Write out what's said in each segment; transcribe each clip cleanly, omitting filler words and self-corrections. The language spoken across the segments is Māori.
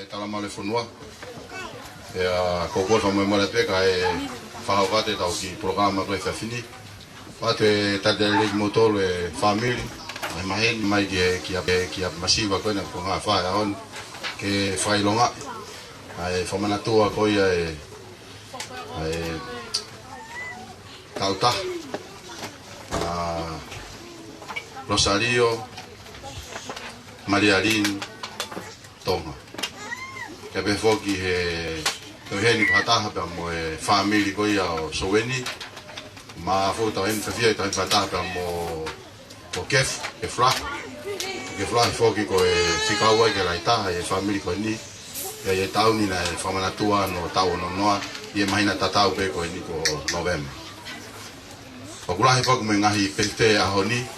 talama le fonua. Koko fa mo mala peka fa hokate tau ki programa ko fa fini. Pate tadele motor e family. Mai mai ki masiva ko na ko nga fa on ke fa ilonga. Ai fa mana tua ko ia tauta. Rosario Maria Lin Toma. Que be foki heni pataha pe mo family ko ia o soweni. Ma foto en fia ta pataha pe mo o kef e fla. Que fla foki ko fikawa ke laita e family ko ni. E tau ni na famana tua no tau no noa e mai na tatau pe ko ni ko November. O kula foki mo ngahi pente a honi.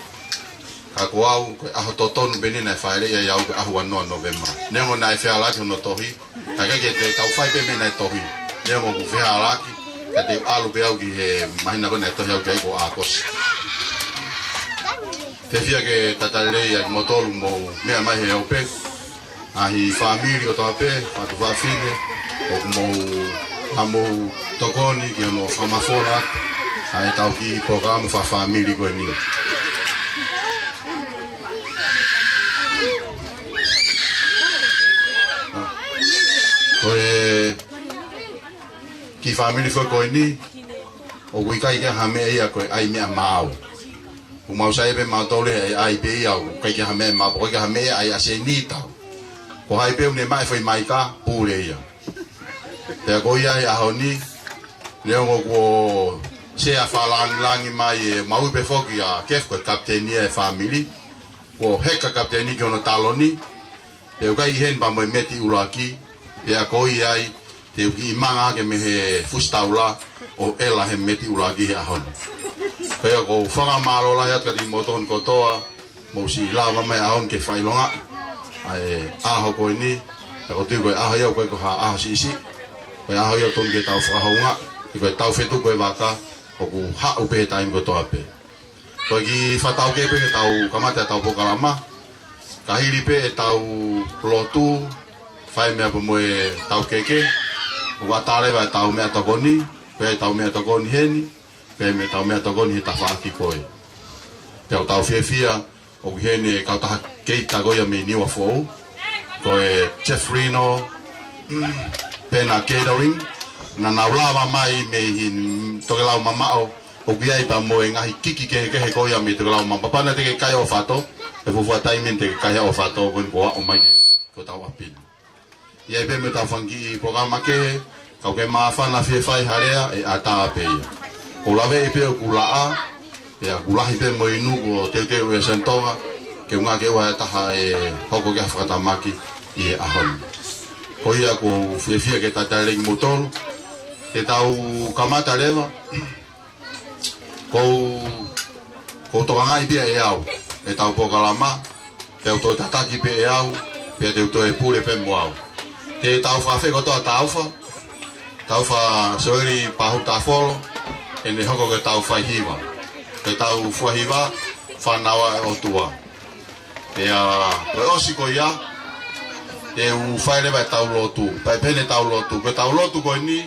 Ako au aho totonu beni na faile ya yau aho no November. Nengo na fe ala no tohi. Kaka ke te tau fai pe me na tohi. Nengo ku fe ala ki ka te alu be au ki he mahina ko na tohi au kai ko akos. Te fia ke tatale ya motor mo me mai he au pe. Ahi family o to pe, pa tu va fine o mo amo tokoni ke mo famafora. Ai tau ki programa fa family ko ni. Ki family foi ko ni o wikai ke hame ia ko ai me mau o mau sai be mau tole ai be ia o kai ke hame ma ko ke hame ai asenita ko hai pe ne mai foi mai ka pure ia te ko ia a honi le ngo ko se a falang lang mai mau be foki a kef ko kaptenia family ko heka kapteni ke no taloni te kai hen ba mo meti ulaki te ko ia te uki manga ke me he fustaula o ela he meti ulagi he ahon. Kaya ko whanga maro la hiat ka di moton kotoa mo si lava mai ahon ke whailonga ai aho ko ini ko tu ko aho ia ko ha aho si ko aho ia ton ke tau whahonga ko tau fetu ko waka ko ha upe time ko toa pe. Ko ki whatau ke pe tau kamata tau pokalama kahiri pe tau lotu fai mea po moe tau keke ua tare vai tau mea tokoni pe tau mea tokoni heni pe me tau mea tokoni he tawhaki koe pe o tau fia o heni e kautaha keita goia me niwa fou koe Chef Reno pe na catering na naulawa mai me hin tokelau mamao o biai pa moe ngahi kiki kehe goia me tokelau mamapana te ke kaya o fato e fufua taimen te ke kaya o fato kon koa o mai ko tau apina. Ia be me ta fangi programa ke kau ke mafana fe fai harea e ata pe ia. Ko lave pe ku la a ya ku la pe mo inu ko te we sentonga ke unga ke wa ta ha e hoko ke afata maki e ahon. Ko ia ko fe ke ta tale motor te tau kamata leva ko to ngai pe e au e tau pokalama te to tataki pe e au pe te to e pure pe mo au. Te tau whawhi kotoa tau wha soeri pahu ta wholo e ne hoko ke tau whaihiwa ke tau whaihiwa whanawa o tua te koe osi ko ia te u whaere vai tau lotu pai pene tau lotu ke tau lotu koe ni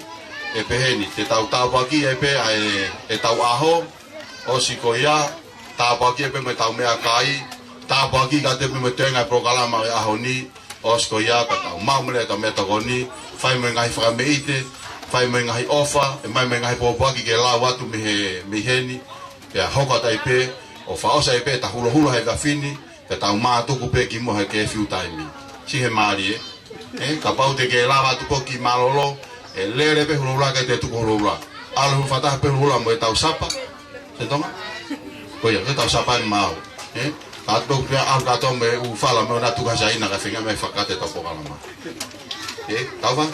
e peheni te tau paki e pe e tau aho osi ko ia tau paki e pe me tau mea kai tau paki ka te pe me tenga prokalama e aho ni osko ia ka tau maumele ka meta koni fai mo ngai fra meite fai mo ngai ofa e mai mo ngai popaki ke la watu me heni ya hoka tai pe o fa osa pe ta hulo he ka fini ka tau ma tu ku pe ki mo he ke few time si he mari ka pau te ke la watu ko ki malolo e lere pe hulo ka te tu ko hulo alu fata pe hulo mo tau sapa se toma ko ya tau sapa mau Kato pia au kato me u fala me na tuka jaina ka finga me fakate to pokalama. Tava?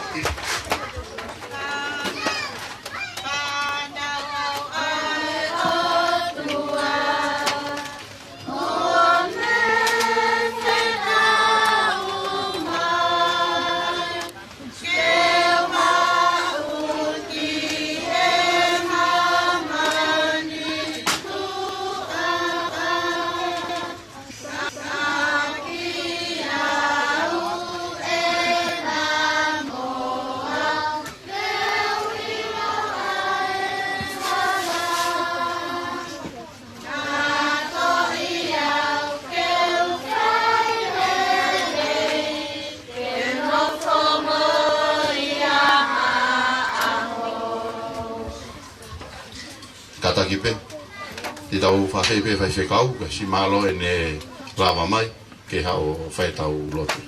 ki pe. Ti tau whawhei pe whai whekau, ka si malo e ne lava mai, ke hao whai tau lotu.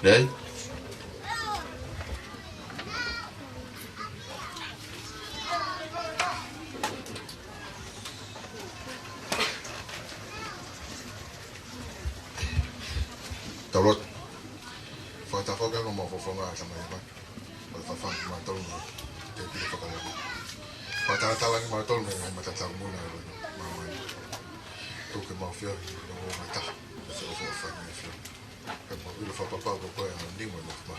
Rei? Tau lotu. Whakatawhaka no mau whawhonga sa mai mai. Whawhawhanga mai tolu mai. Te pili whakalama. Whakatalangi mai tolu mai matatau muna e lono. Mai. Tūke mau whia, no o mai taha. Se o whawhanga e whia. Ka mau ilo whapapau ko koe ana nima no kuma.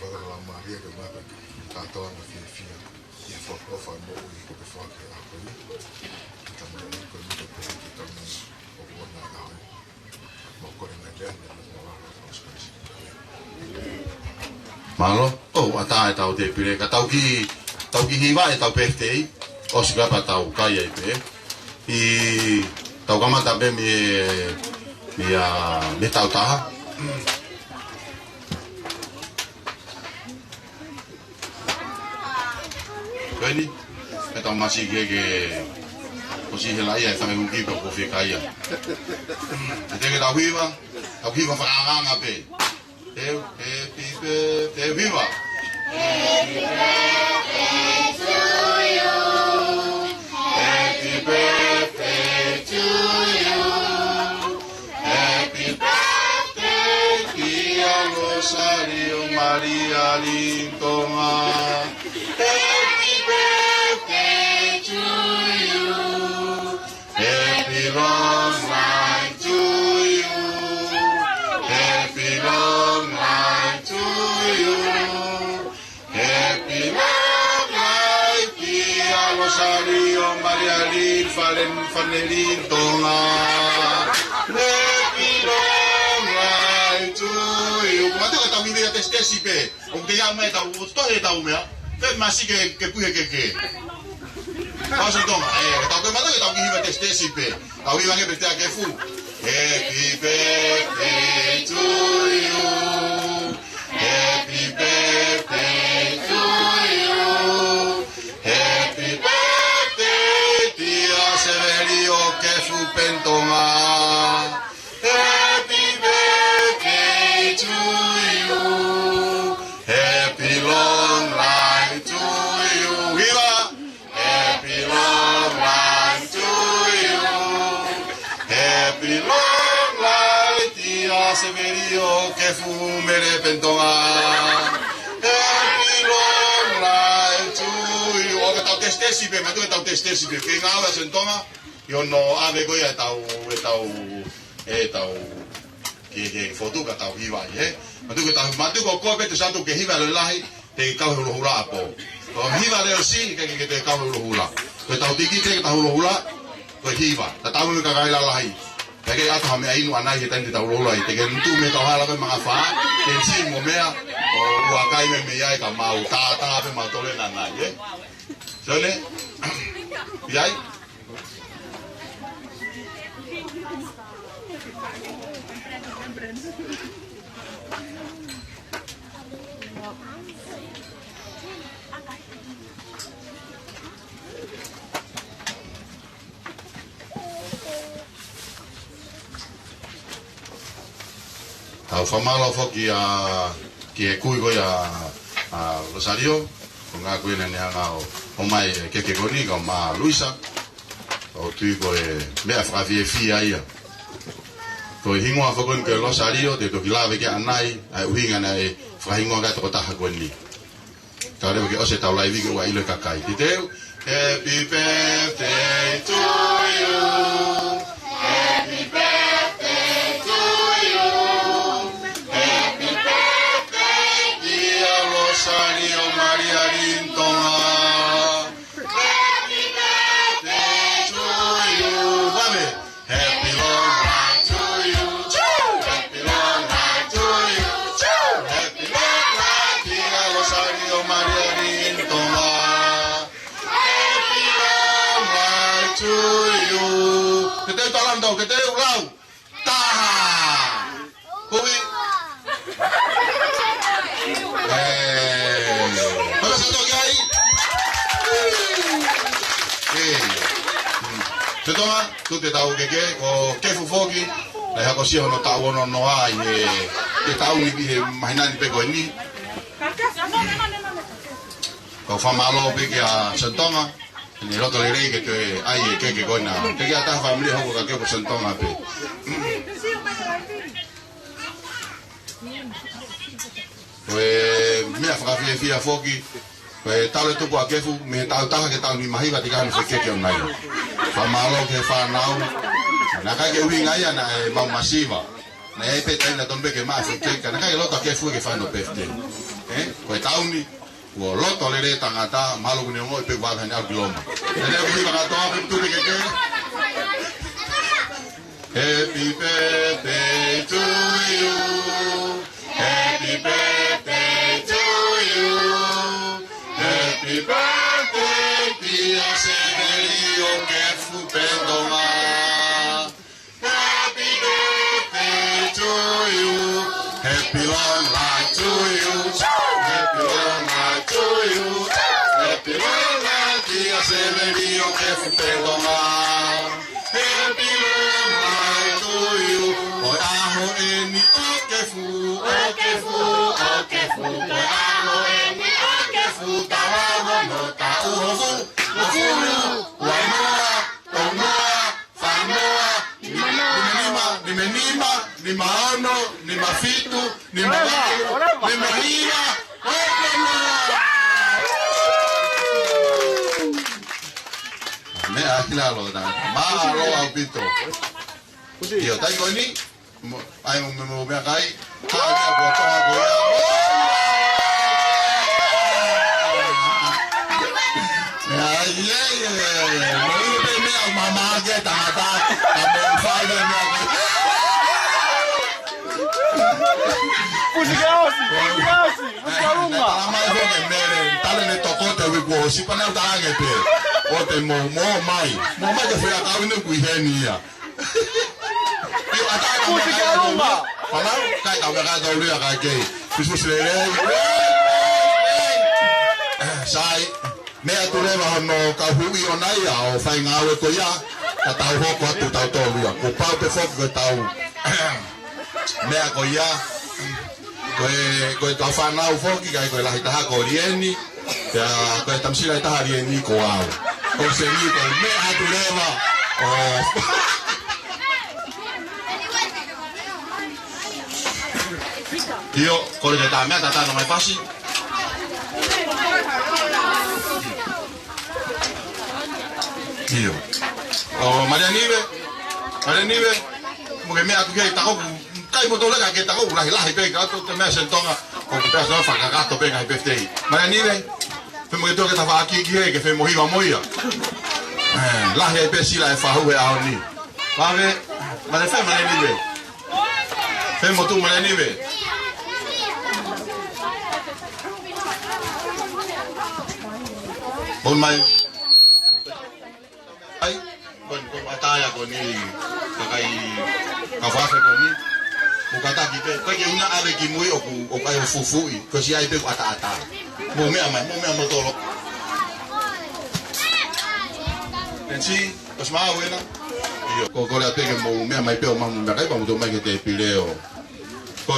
Whakala maa ria ke mapa. Tātoanga whia. Ia whawhawha mo ui ko ke whake a koe ni. Ki tamai e koe ni ko ki tamai o kuana a hoi. Mau kore ngai lea ni mo wala o space. Malo? Oh, ata e tau te pire. Ka tau ki hiwa e tau pehtei. O si kapa tau kai e pe. I tau kamata pe me tau taha. Koeni? E tau masi ke o si he lai e whange hungi pa kofi kai a. E teke tau hiwa whakanganga pe. Happy birthday, viva! Happy birthday to you. Happy birthday to you. Happy birthday, Kia Rosario Maria Lintoma. Happy birthday to you. Happy long life to you. Happy long life to you. Happy long life, Kia Rosario Maria Lin Fanerin Tonga. Happy long life to you. Kumate ka tau hime te stesi pe. O te ia mea tau, o tohe tau mea. Pe masi ke puhe ke. Pausa tonga. Tau ke mata ke tau hime te stesi pe. Tau hime ke pe te a ke fu. Happy birthday to you. Happy birthday to you. Happy birthday, Tia Severio que fu pentonga. Happy birthday to you. Happy long life to you. Viva! Happy long life to you. Happy long life, Tia Severio que fu mere pentonga. Happy long life to you. O que tau testesi pe, me tu que tau testesi pe. Que ngā ua sentonga, yo no ave koe e tau ke fotu ka tau hiwa i, matu ko koe pe te satu ke hiwa le lahi, te kau hulu hula apo. Ko hiwa leo si, ke te kau hulu hula. Koe tau tiki ke tau hulu hula, koe hiwa. Ta tau me ka kai la lahi. Te ke ato hame ainu anai he tani tau hulu hula. Te ke ntu me kau hala pe mga wha, te si mo mea, o ua kai me iai ka mau, tā pe matole na nai, Sone? Iai? Tau whamalo whoki ki e kui koe a Rosario, ko ngā koe nene hanga o mai ke koni ka ma Luisa, o tui koe mea whakawhie whia ia. Ko e hingoa whakon ke Rosario, te toki lawe ke anai, ai uhinga na e whahingoa kai toko taha koe ni. Ka rewa ke ose tau lai wiki ua ilo kakai. Ki teo, Happy birthday to you. Happy birthday to you. Happy birthday, Kia Rosario Maria Lintoma. Happy birthday to you. Vame. Happy long life to you. Happy long life to you. Happy long life, Kia Rosario Maria Lintoma. Happy long life to you. Que te talando, que te ulau. Ta. Kuwi. Vamos a tocar ahí. tu te tau ke o ke fu foki le ha ko si no tau no ai te tau ni mai nani pe ko ni ko fa malo pe ke a sentonga ni lo to le ke te ai ke ko na te ke ta familia ho ka ke ko sentonga pe me fa fia foki tau le tupu a kefu me tau taha ke tau ni mahi wa tika no fe ke onai fa malo ke fa nau na ka ke winga ia na mau masiva na e pe tena tombe ke ma fe ke na ka lo ta kefu ke fa no pefte ko tau ni wo lo to le tangata malo ni mo pe wa na kiloma ne ko ka to a tu ke Happy birthday to you. Happy birthday to you. Happy birthday, dear Severio, que fupendo ma. Happy birthday to you. Happy long life to you. Happy long life to you. Happy long life, dear Severio, que fupendo ma. Happy long life to you. Oi aho eni okefu, okefu, okefu. Oi aho eni okefu, tawaho no tauhofu, ufuru, wainoa, tonoa, fanoa, nimenima, nimaono, nimafitu, nimawatu, nimehira, me akila lo da ma lo au pito yo tai ko ni ai mo me kai ha me bo to go ya ai ye mo be me au mama ke ta mo fa de me mais o que mere tale ne toko te wi ko si pa na ta ge pe o te mo mai ke foi a ka ni ku heni ya yo ata ka me ka do pala ka ka do lu ka ke fisu se le sai me a tu le ba no ka hu i ona ya o fai nga we ko ya ka ta ho ko tu ta to lu ko pa pe fo ko ta me a ko ya ko ta fa na u fo ki ko la ta ko rieni ya ko ta msila ta rieni ko au ko se ni ko me a tu le ba io con le dame a tata no mai passi io Maria Nive mo que me a tu que ta ko kai mo tole ka ke ta ko la pe ka to te me sentonga ko te pesa fa ka gato pe ka pftei Maria Nive fe mo to que ta fa aquí que fe mo higa moia la he pe si la fa hu a ni va ve ma le fe Maria Nive fe mo tu Maria Nive bon mai ai con batalla con ni kai ka fa con ni o kata ki pe ko ke una ave ki mui o kai o fufui ko si ai pe ata mo me ama tolo ensi os ma buena yo ko la te que mo me ama pe o ma me kai pa mo mai que te pileo ko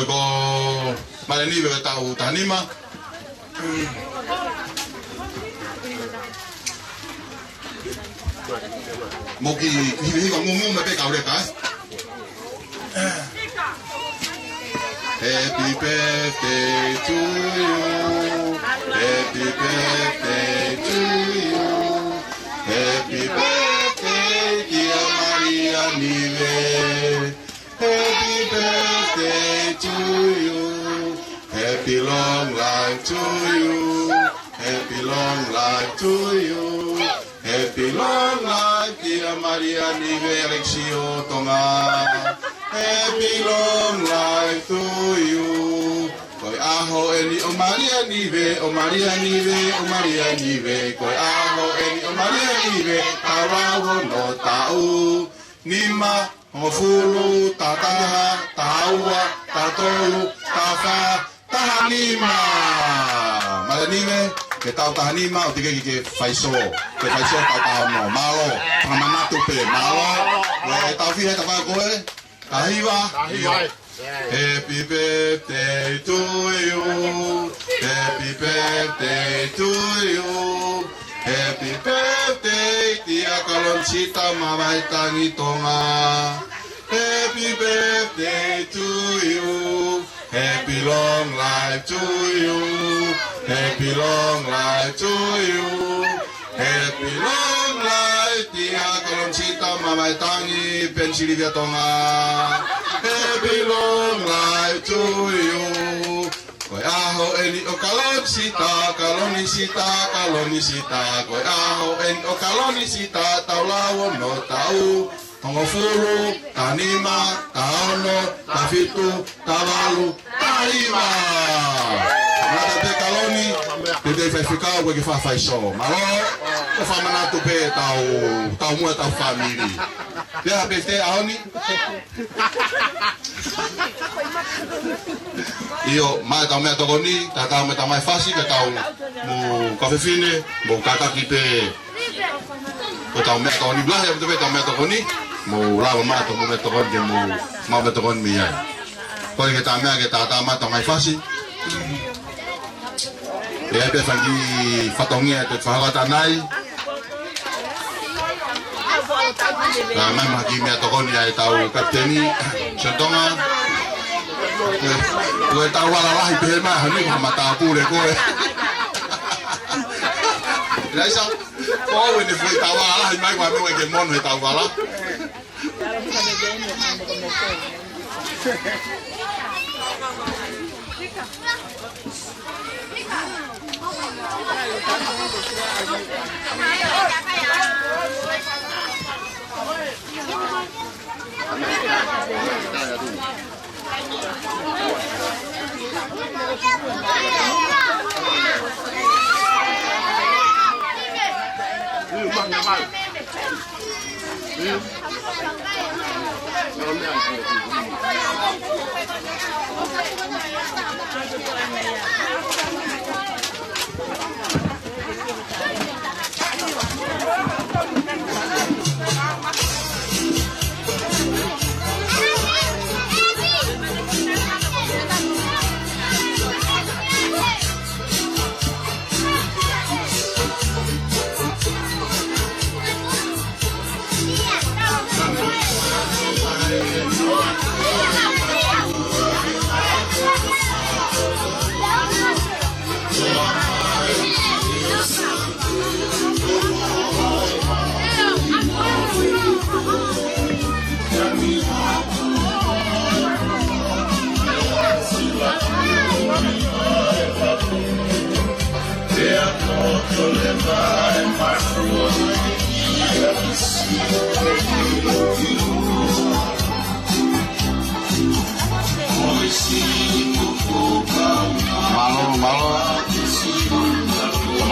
male ni be ta u tanima mo ki hi ko mo me pe ka ore ka Happy birthday to you. Happy birthday to you. Happy birthday, dear Maria Nive. Happy birthday to you. Happy long life to you. Happy long life to you. Happy long life, dear Maria Nive Alexio Tonga. Happy long life to you. Koi aho eni o Maria Nive, o Maria Nive, o Maria Nive. Koi aho eni o Maria Nive, tawaho no tau. Nima, o furu, tataha, taua, tatolu, tafa, tahanima. Maria Nive, ke tau tahanima o tige ke faiso. Ke faiso tau tau no malo, pamanatu pe malo. tao phi hay tao vai koe. Kahiwa. Happy birthday to you. Happy birthday to you. Happy birthday tia Kalonsita mawai tangi tonga. Happy birthday to you. Happy long life to you. Happy long life to you. Happy long life tia Kalonsita mawai tangi Pensilvania tonga. Happy long life to you. Koe aho eni o kalonisita, kalonisita, kalonisita. Koe aho eni o kalonisita, tau lawo no tau. Hongo furu, tanima, taono, tafitu, tavalu, taima. Nada te kaloni, te te fai fikau koe ki whawhai so. Malo, ko whamanatu pe tau mua tau whamiri. Te hape te aoni? Io mai tau mea tokoni, ta tau me tau mai fasi, ka tau mu kawhewhine, mo kakaki te ko tau mea tokoni blahe, te pe tau mea tokoni, mo lawa mato mo mea tokoni ke mo mau mea tokoni mi ai. Koi ke tau mea ke tau mai tau mai fasi, e ai pe whangi whatongia te whahakata nai, na mai mahaki mea tokoni ai tau kapteni, Sentonga, koe tau wala lahi pehe mai hanu hama tau pūre koe. Ila isa, koe ni fui tau wala lahi mai kwa mewe ke mono he tau wala.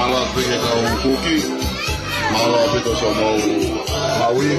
Malo pergi kau kuki, malo itu semua mawi.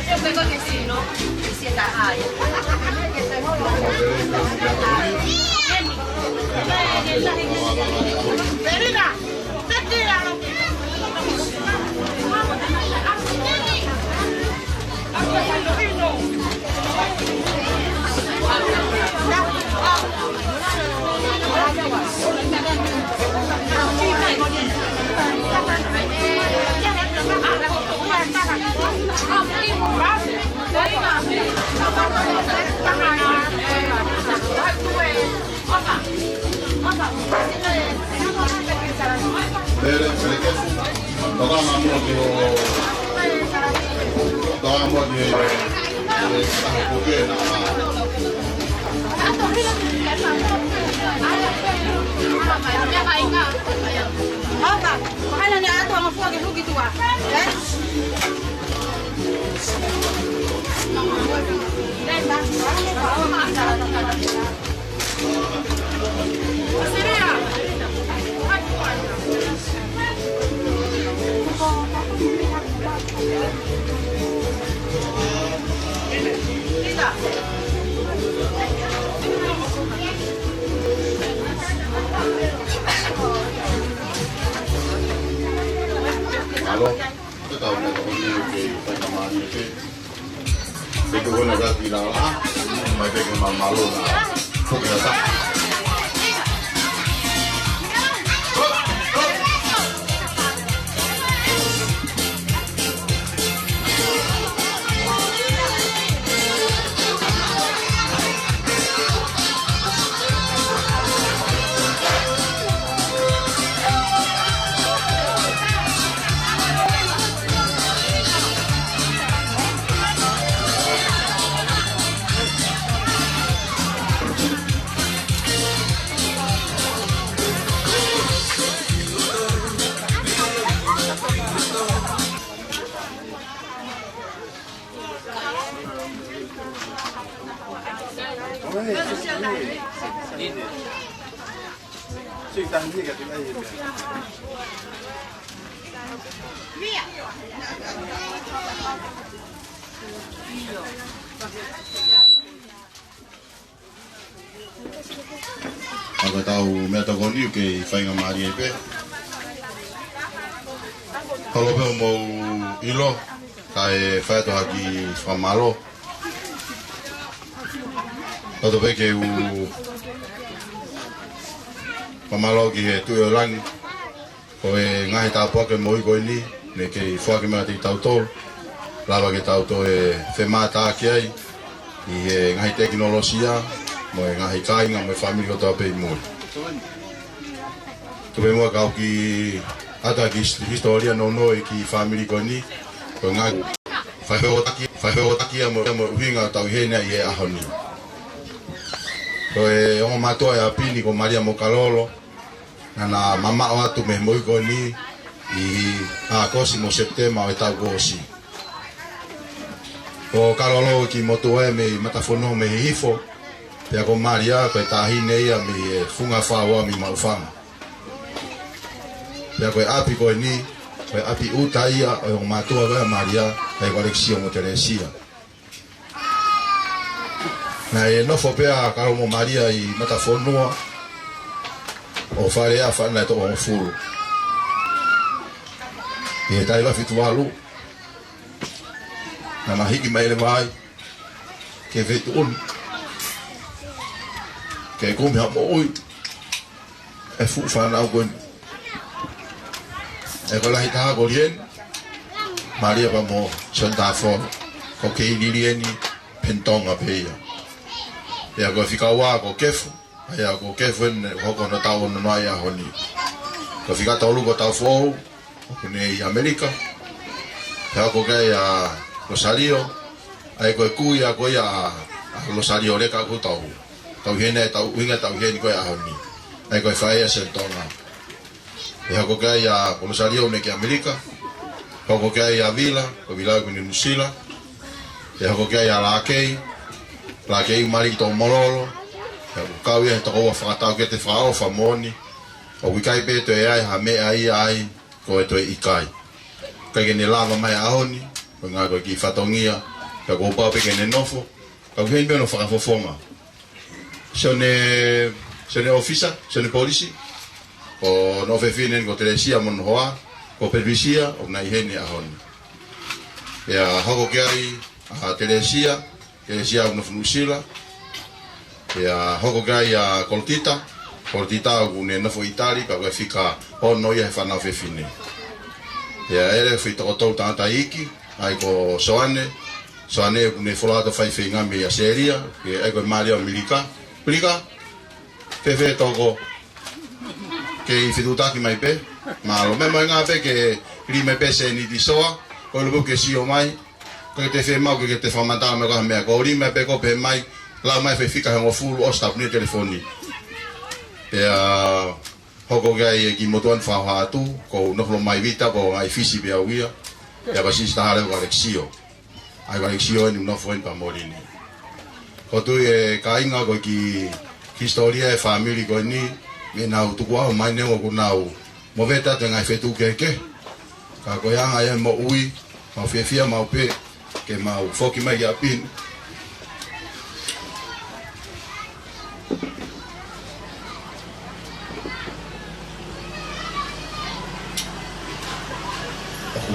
Io credo che sì, no? Che sia da aia. Verina, Malo, kita tahu dah kalau ni okey, tak kamar ni okey. Itu pun agak tidak lah, mereka memang malu lah. Okey tak? Aku tahu mereka koni ke fai ngamari pe. Kalau pe mau ilo, kai fai tu hagi famalo. Kalau pe ke u famalo ke tu orang, kau ngai tahu apa ke mau kau ini, ne ke fai ke mati tahu tu, laba ke tahu tu femata kiai, ngai teknologia. Mo ngahi kai nga mo family ko tape mo. Tuwe mo kau ki ata ki historia no ki family ko ni ko nga fa ho taki mo winga tau hena ye ahoni. Ko o mato ya pini ko Maria mo kalolo na mama o atu me mo ko ni I a kosi mo septema o tau kosi. O kalolo ki mo tuwe me matafono me hifo. Pea ko Maria ko tahine ia mi funga fawa mi maufanga. Pea ko api ko ni ko api uta ia o matua ba Maria e koleksio mo Teresia. Na e no fo pea ka mo Maria I matafonua o fare a fa na to o furu. E tai va fitualu. Na mahiki mai le vai ke vetu un ke kom ya mo e fu fa na ko e ko la hita ko lien Maria ba mo santa fo ko ke lilieni pentonga pe ya ko fika wa ko kefu ya ko kefu ne ko no tawo no ya honi ko fika tolu ko ta fo ko ne America ya ko ga ya Rosario ai ko kuya ko ya Rosario le ka ko tau tau hene tau winga tau hene ko ya honi ai ko fai a sentona e ko ga ya Rosario ne ke America ko ga ya vila ko ko ni Nusila e ko ga ya la kei mari to morolo ka wi to ko fa ta ke te fa o fa moni o wi kai pe to ai ha me ai ko to I kai ka ke ni lava mai a honi ko nga ko ki fatongia ka ko pa pe ke ne nofo ka wi no fa fo forma Sone ofisa, sone polisi, o no fe finen ko Teresia mon hoa, ko pervisia o na ihene ahon. Ya hoko kai a Teresia no Nusila. Ya hoko kai a Coltita o ne no fo Itali ka ko fika o no ia fa na fe fine. Ya ere fi to tanta iki, ai ko soane, so ane ne fola to fai finga me a seria ke e ko mali america fe toko ke i fiduta ki mai pe ma lo me nga pe ke ri me pe se ni di soa ko lo ke si o mai ko te fe mau ke te fa mata me ko me ko ri me pe ko pe mai la mai fe fika ngo full o stop ni telefoni pe a hoko gai ki motuan fa ha tu ko no lo mai vita ko ai fisi be awia ya ba si sta hale ko Alexio ai va Alexio ni no foi pa morini ko tu e kainga ko ki historia e family ko ni me na tu ko mai ne ko na mo veta te ngai fetu ke ka ko yang ai mo ui ma fia ma pe ke ma foki mai ya pin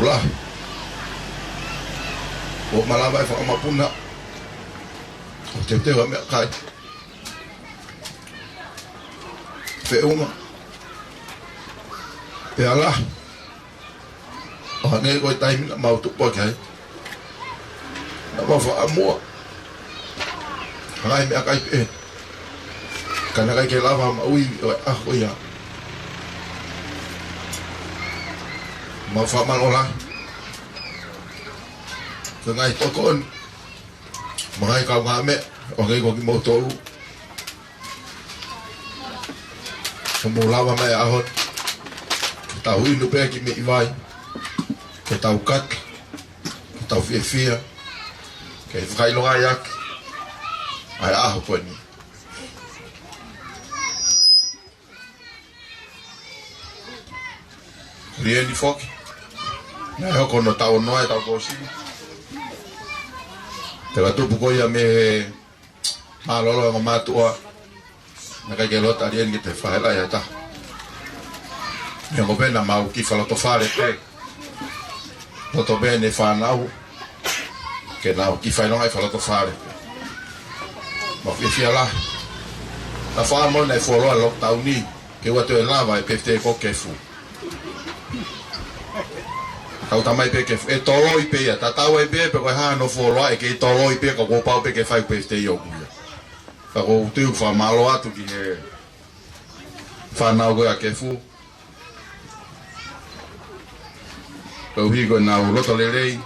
Ula, o malaba e whaka mapuna, o te tewa mea kai, wheunga, pe ala, o hange koe taimina mautu po kai, na mawha amua, hangai mea kai pe, kana kai ke lava maui, o ia, mau fa malola ke ngai tokon mai ka ngame o ngai ko ki moto mo lava mai ahot ta hui no pe ki me vai ke tau kat ke tau fia ke vai lo ayak ai aho ko ni rien di foki na ko no tau no e tau ko si te va tu buko ya me malolo ngo matua na ka gelo ta rien ki te fa la ya ta me mo bena mau ki fa lo to fare te lo to bene fa nau ke nau ki fa no ai fa lo to fare mo fi la ta fa mo na fo lo tau ni ke wa te lava e pefte ko ke fu tau tamai pe ke e tolo i pe ya tatau e pe ko ha no fo lo e ke tolo i pe ko pa pe ke fai pe te yo ya ka ko tu fa malo atu ki e fa na go ya ke fu ko hi go na lo to le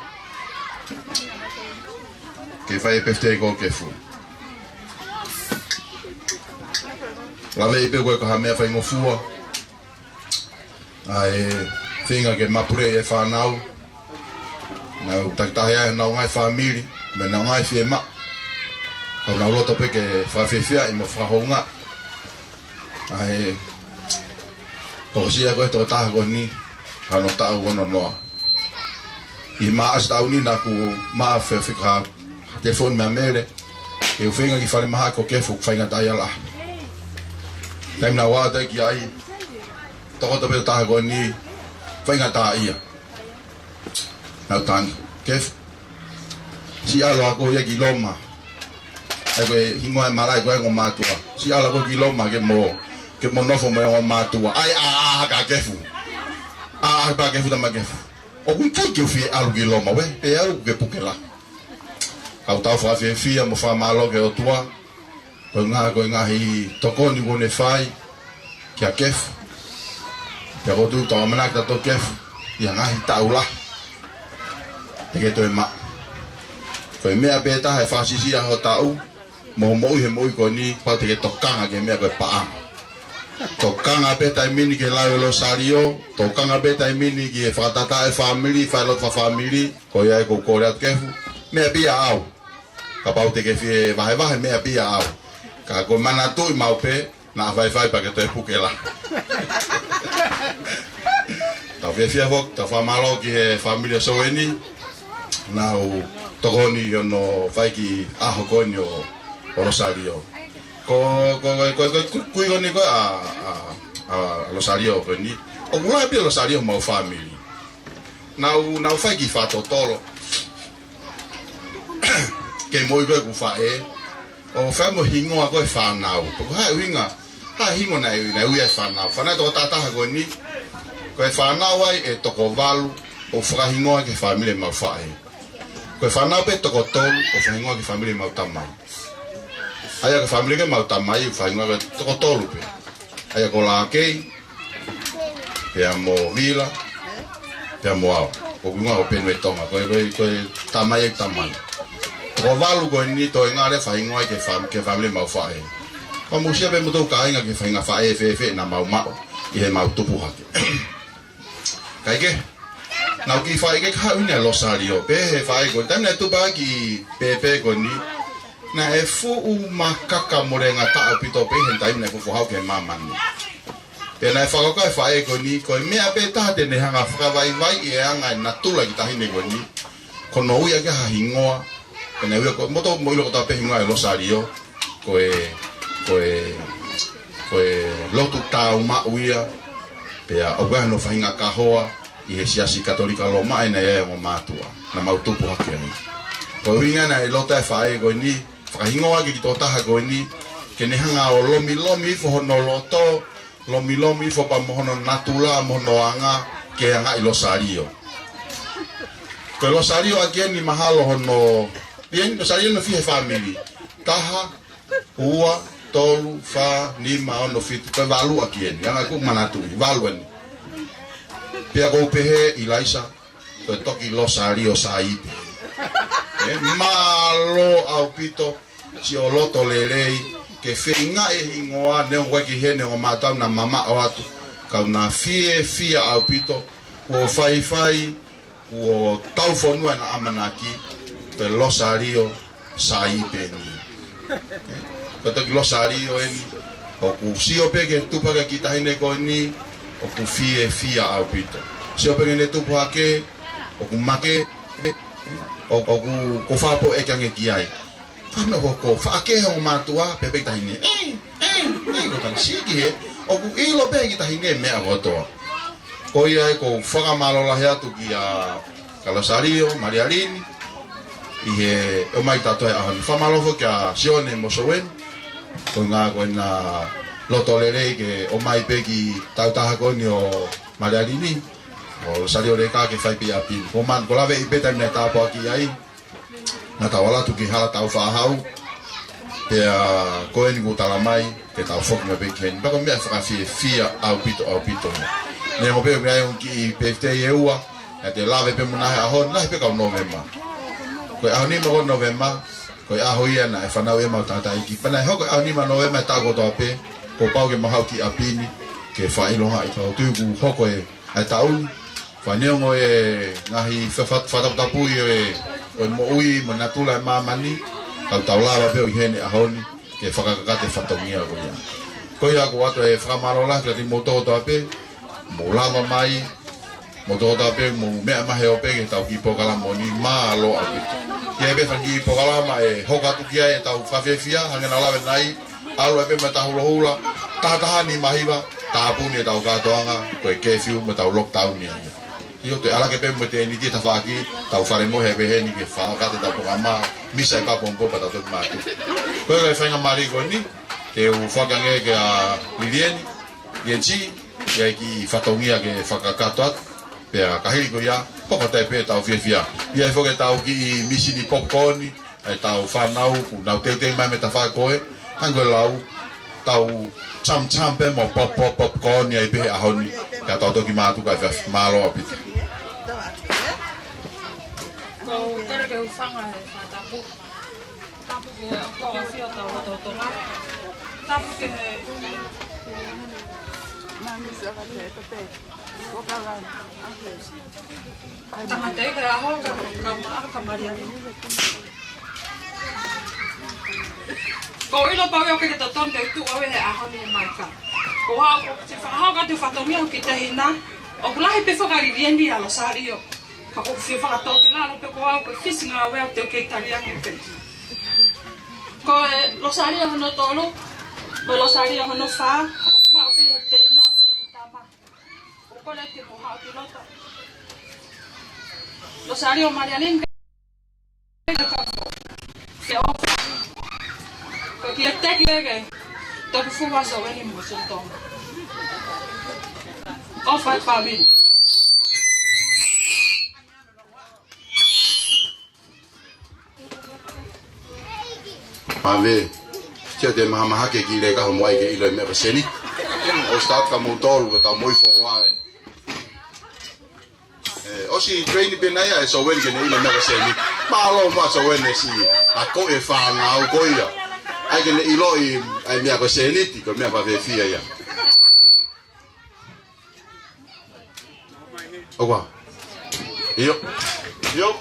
ke fai pe te ko ke fu la le pe ko ha me fai mo fu ai finga ke mapure e whanau na takitahia na ngai family me na ngai fie ma ko na loto pe ke whawhiwhia i mo whahonga ai ko sia ko to taha ko ni kano tau kono noa i maa stau ni na ku maa whewhika telefon mea mere e uwhinga ki whare maha ko kefu whainga tai ala taim na wātai ki ai toko to pe taha ko ni whainga tā ia. Nau tāni, kef. Si alo ako ia ki loma. Ai koe hingoa e marai koe ngo mātua. Si alo ako ki loma ke mo nofo mo ngo mātua. Ai ka kefu. Pa kefu tama kefu. O kui kai ke uwhi alu ki loma we. Pe alu ke pukela. Kau tau whawhia mo whamalo ke o tua. Koe ngā hi tokoni kone whai. Kia kefu. Te kotu tau manak tato kefu, ia ngahi tau la. Te ke toi ma. Koe mea peta he whasisi aho tau, mohi he mohi ko ni, pau te ke tokanga ke mea koe paa. Tokanga peta i mini ke lau lo sario, tokanga peta i mini ki e whakatata e family, whailot wha family, ko ia e ko kore at kefu, mea pia au. Ka pau te ke fie vahe mea pia au. Ka koe mana tui mau pe, na vai pa ke toi puke la. Tau fia fok, tau whamalo ki he familia soeni, nau tokoni no whai ki aho koni o Rosario. Ko kuigoni koe a Rosario koni. O kulai pia Rosario mau family. Nau whai ki whatotolo. Ke moi koe ku whae. O whai mo hingoa koe whanau. Ko hai uinga, hai hingo na ui e whanau. Whanau toko tataha koni. Koe whanau ai e toko walu o whakahingoa ke whamile mau whae. Koe whanau pe toko tolu o whaingoa ki family mau tamai. Aia ka family ke mau tamai o whaingoa ke toko tolu pe. Aia ko la kei, pea mo vila, pea mo au. Ko kunga o penwe tonga, koe tamai e tamai. Ko walu koe ni to ngare whaingoa ke family mau whae. Ko musia pe mutou ka inga ke whainga whae fe na mau mao, i he mau tupu hake. Kaike? Nau ki whae ke kau ina losario, pe he whae koe, tamina tu ba ki pepe koe ni, na e fuu makaka more ngā tāo pito pe, hen taimina kufu hau ke mamani. Pe na e whakaka e whae koe ni, koe mea pe tāte ne hanga whakawai vai e anga e natula ki tahine koe ni, kono uia ke hahingoa, pe na uia koe, moto moilo ko tā pe hingoa e losario, koe lotu tāu ma uia, pe a ogahe no whahinga kahoa, i he siasi katolika lo mai na e o mātua, na mautupu hake ani. Ko winga na e lota e whae koe ni, whakahingoa ki tō taha koe ni, ke ne hanga o lomi fo hono loto, lomi fo pa mohono natula, mohono anga, ke anga i losario. Koe losario aki ani mahalo hono, bien, losario no fihe family, taha, ua, tolu, wha, nima, ono fitu, koe walu aki ani, anga ku manatui, walu ani. Pea kou pehe i laisa, koe toki losario sa ipe. Malo au pito, si o loto lelei, ke whinga e hingoa, neo koe ki hene o mātau na mama o atu, kau na fia au pito, kua whai, kua tau whanua na amanaki, pe losario sa ipe ni. Koe toki losario eni, o ku sio peke tupaka ki tahine koe ni, o ku fia au pito. Si o pengene tupu hake, o ku make, o ku whapo e kange ki ai. Whana ko whaake o mātua, pepe ki tahine. Ko tang siki he, o ku ilo pe ki tahine mea kotoa. Ko ia e ko whakamalola he atu ki a Kalasario, Marialini, i he o mai tatoe ahani. Whamalofo ki a Sione Mosowen, ko ngā koe na loto lerei ke o mai pe ki tautaha koe ni o Marialini. O sario reka ke whaipi api. Ko man, ko lawe i peta mea tāpo aki ai. Nā tawala tu ki hala tau whaahau. Pea koe ni ku tala mai, ke tau whoki me peki heni. Bako mea whakawhie fia au pito. Nea mo peo mea iun ki i peftei e ua. Nea te lawe pe munahe ahon, lahi pe kau novemba. Koe ahonima ko novemba, koe aho ia na e whanau e mau tata iki. Pana e hoko ahonima novemba e tako toa pe, ko pau ke mahau ki apini, ke whailoha i tau tuiku hoko e tauni. Whaneo e ngahi whataputapui e mo ui, mo natula e mamani, kau tau lawa peo i hene ahoni, ke whakakakate whatongia ko ia. Ko ia ko ato e whakamarola, kati mo tohotoa pe, mo lava mai, mo tohotoa pe, mo mea mahe o pe, ke tau ki pokalama ni malo api. Ia e befa ki pokalama e hokatu kia e tau whawhewhia, hangena lawe nai, alo e pe me tahulohula, tahataha ni mahiwa, tahapuni e tau katoanga, koe kefiu me tau lockdown ni ia. Io te ala ke pe mo te ni ti tafaki tau fare mo hebe he ni ke fa ka te tau programa misa ka pongo pa tau matu ko e fanga mari ko ni te u faka nge ke a Lilieni yenchi ya ki fatongia ke faka katot pe a kahiri ko ya poko te pe tau fia ia fo ke tau ki misi ni popcorn e tau fanau ku nau te mai me tafa ko e hango lau tau cham pe mo popcorn ya pe a honi ka tau ki matu ka fa malo apita. Kau kare ke usanga he tapu ke ko afia tau tapu ke mami se va a te ko kala tama te ke aho ka Maria ko ilo pa yo ke te ton te tu awe he aho ni mai ka ko ha ka tu fatomia ki te hina o kulahi pe foka Lilieni a Rosario. Ako fia whakatauti lalo pe koa ko fisinga wea te o ke italiani pe. Ko Rosario hono tolu, ko Rosario hono wha, ma o pe te hina mo le tama. O kole te moha o piloto. Rosario Marialin ke kafo. Fia o ko ki tek lege. Toki fuwa so weni mo sultong. O fai pabi. Pave. Tia te maha ke ki le ka mo ai ke ile me seni. O start ka mo tol ko ta mo for why. O si train be na ya so wen ke ne ile me seni. Ma lo ma so wen si a ko e fa na o ko ia. Ai ke ne ilo I ai me ko seni ti ko me pa ve fia ya. Owa. Yo. Yo.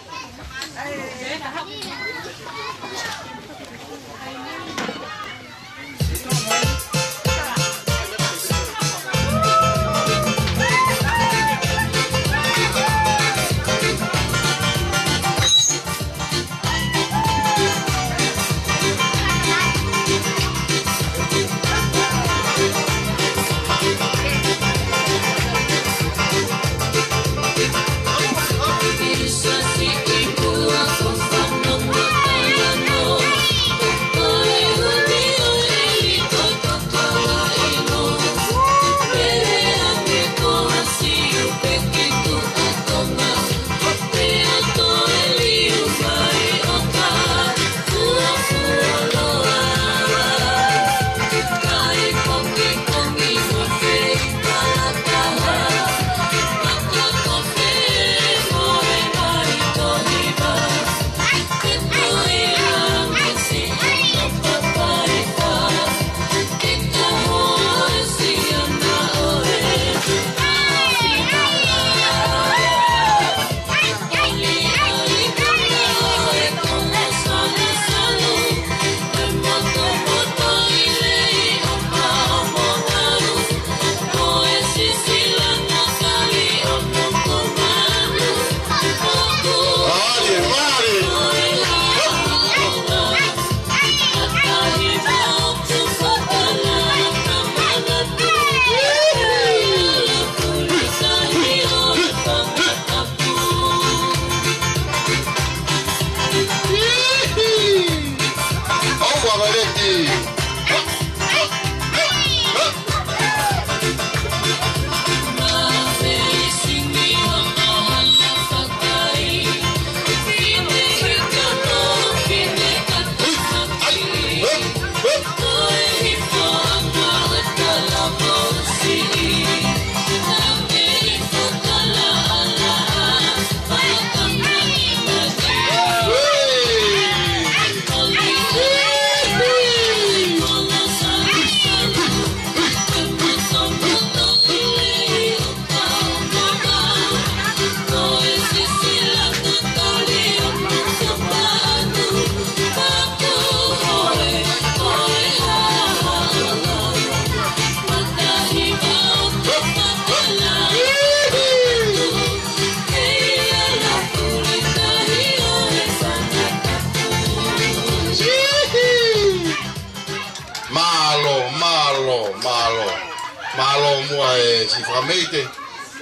Malo mua si frameite,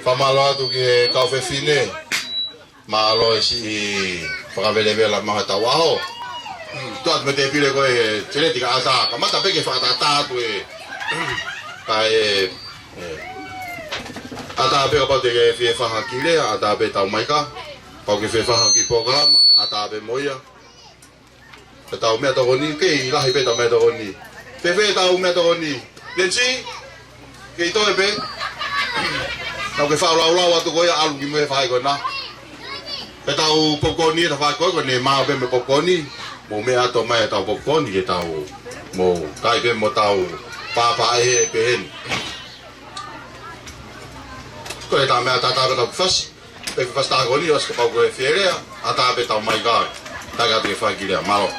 fa malo atu ke kau fe fine, malo si fravele vela mahata waho. Tuat mete pile ko genetika ata, kamata peke fa ata tu kai ata pe ko te fe fa hakile, ata pe tau maika, pa ke fe fa haki program, ata pe moia. Tau me to ni ke la pe tau me to ni. Fe tau me to ni. Lensi ke ito ebe tau ke whao lau atu koe alu ki me whae koe na pe tau popcorni ta whae koe ne maa pe me popcorni mo me ato mai tau popcorni ke tau mo kai pe mo tau papa e pe hen koe ta mea tata pe tau pe fas ta koni os ke pau koe fierea ata pe tau mai kai taga te whae ki rea malo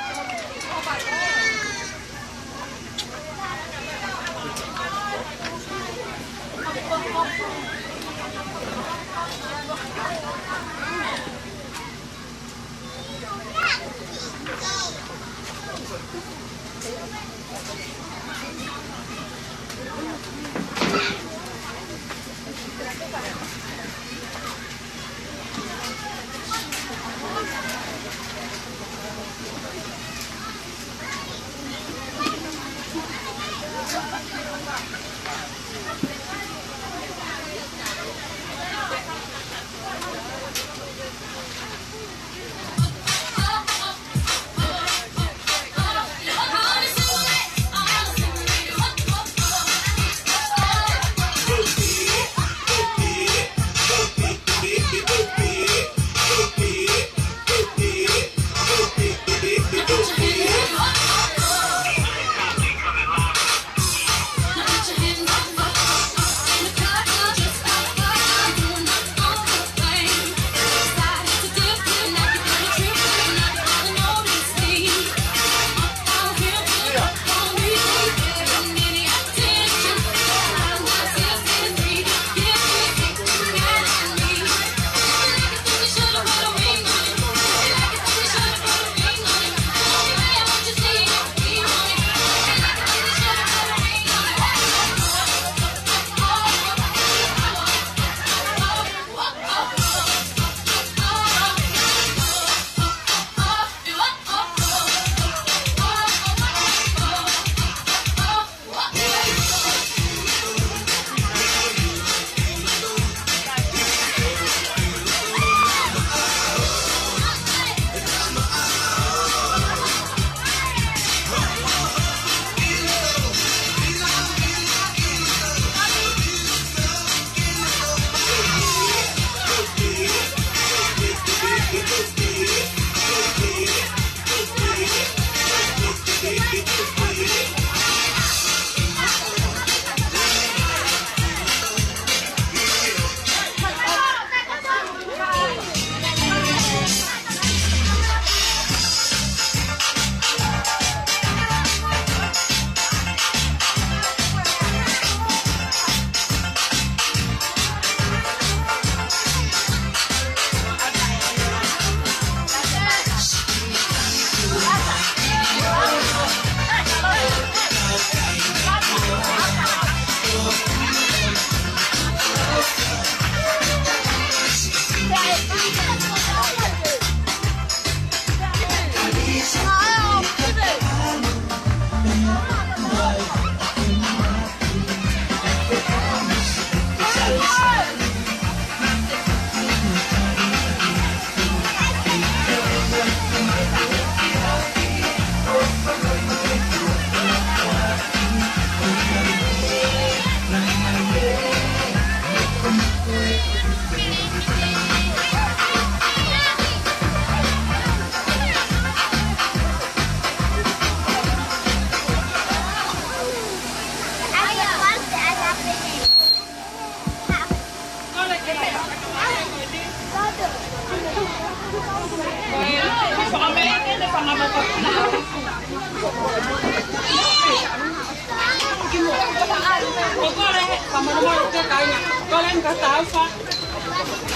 Kore kamano te kaina. Kore ka taufa.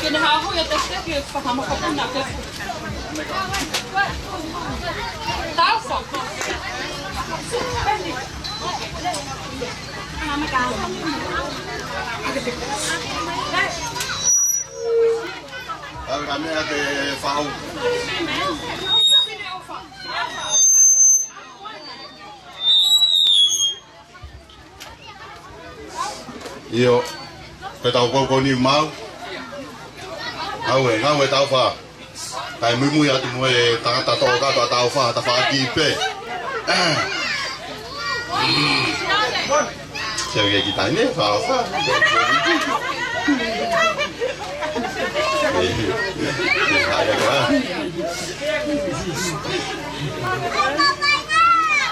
Kene ha ho ya teste ke fa kama ko na ke. Taufa. Mama ka. Kami ada faham. Iyo, petau kau ni mau. Ngawe tau fa. Kai mu ya tu mu tangan tato ka tau fa ta fa ki pe. Siapa kita ni fa.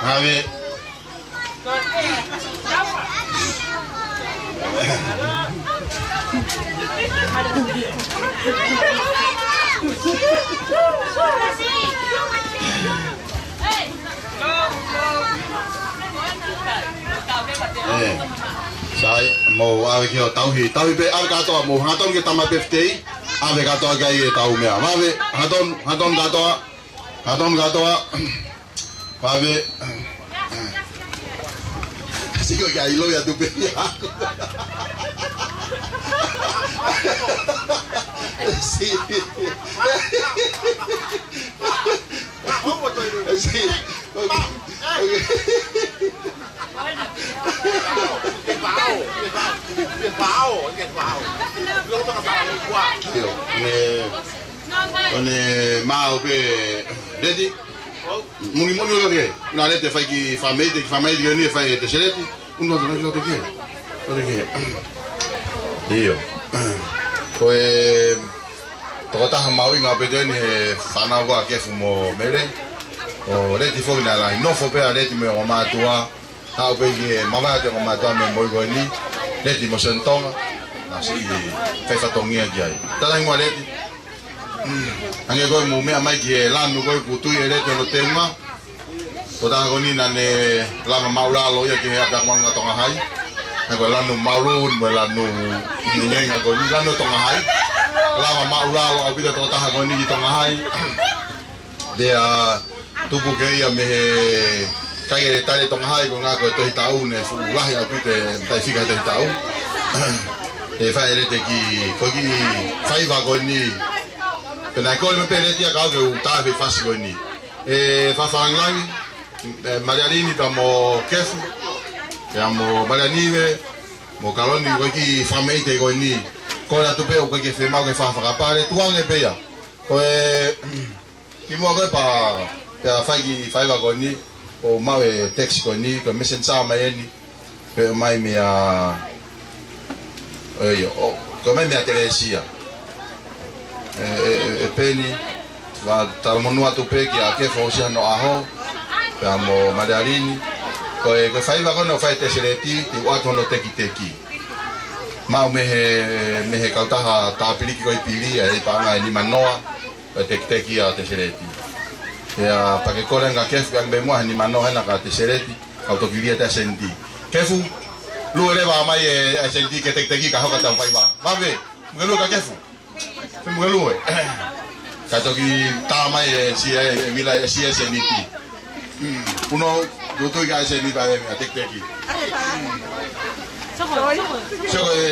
Ave. Sai mau ave kio tau hi pe ave ka to mau haton ke tama pefte ave ka to ga ye tau me ave haton ka to ave sigo ya ilo ya tu pe sí sí One mau pe dedi muni lo que na lete fai ki famiglia ni fai te seleti uno non lo che io poi tota mau inga pe den fana wa ke fumo mere o leti fo na la no fo pe leti me o ma tua ha pe ki mama te o ma tua me mo go ni leti mo sentonga na si fai fa tongia ki ai tala ngwa leti ange go mo me mai ki la no go putu ye leti no tema o da go ni na ne la ma la lo ya ki ha ka manga tonga hai Ako lano maroon, lano ingay ako ni lano tongahay. Lama maulalo ako bida totaha ko ni tongahay. Dia tupu kaya me kaya tali tongahay ko nga ko toy taon ne fulah ya pite tay fika toy taon. Fa ele te ki ko ki faiva ko ni. Pena ko me pele dia ka ko ta fe fasi ko ni. Fa fanglani Marialini tamo kefu. Siamo Marianive, mo caloni qui famete con ni, con la tupeo che fermao che fa capare, tu anche peia. Poi chi muove per fai con ni, o mave text con ni, con me senza mai ni, per mai mi ha io, come mi ha telesia. E peni va tal monua tupe che forse hanno aho, siamo Marialini. Koe fai va kono fai te seleti te wato no teki ma me he kautaha ta piliki ko pili e pa ni manoa teki a te seleti ya pa ke kore nga kef ga be mo ni manoa na ka te seleti auto kilia te senti kefu lu ere va mai e senti ke teki ka hoka ta fai va be ngelu ka kefu ngelu e ka to ki ta mai si e mila si e seniti uno yo estoy a ese nivel de teki.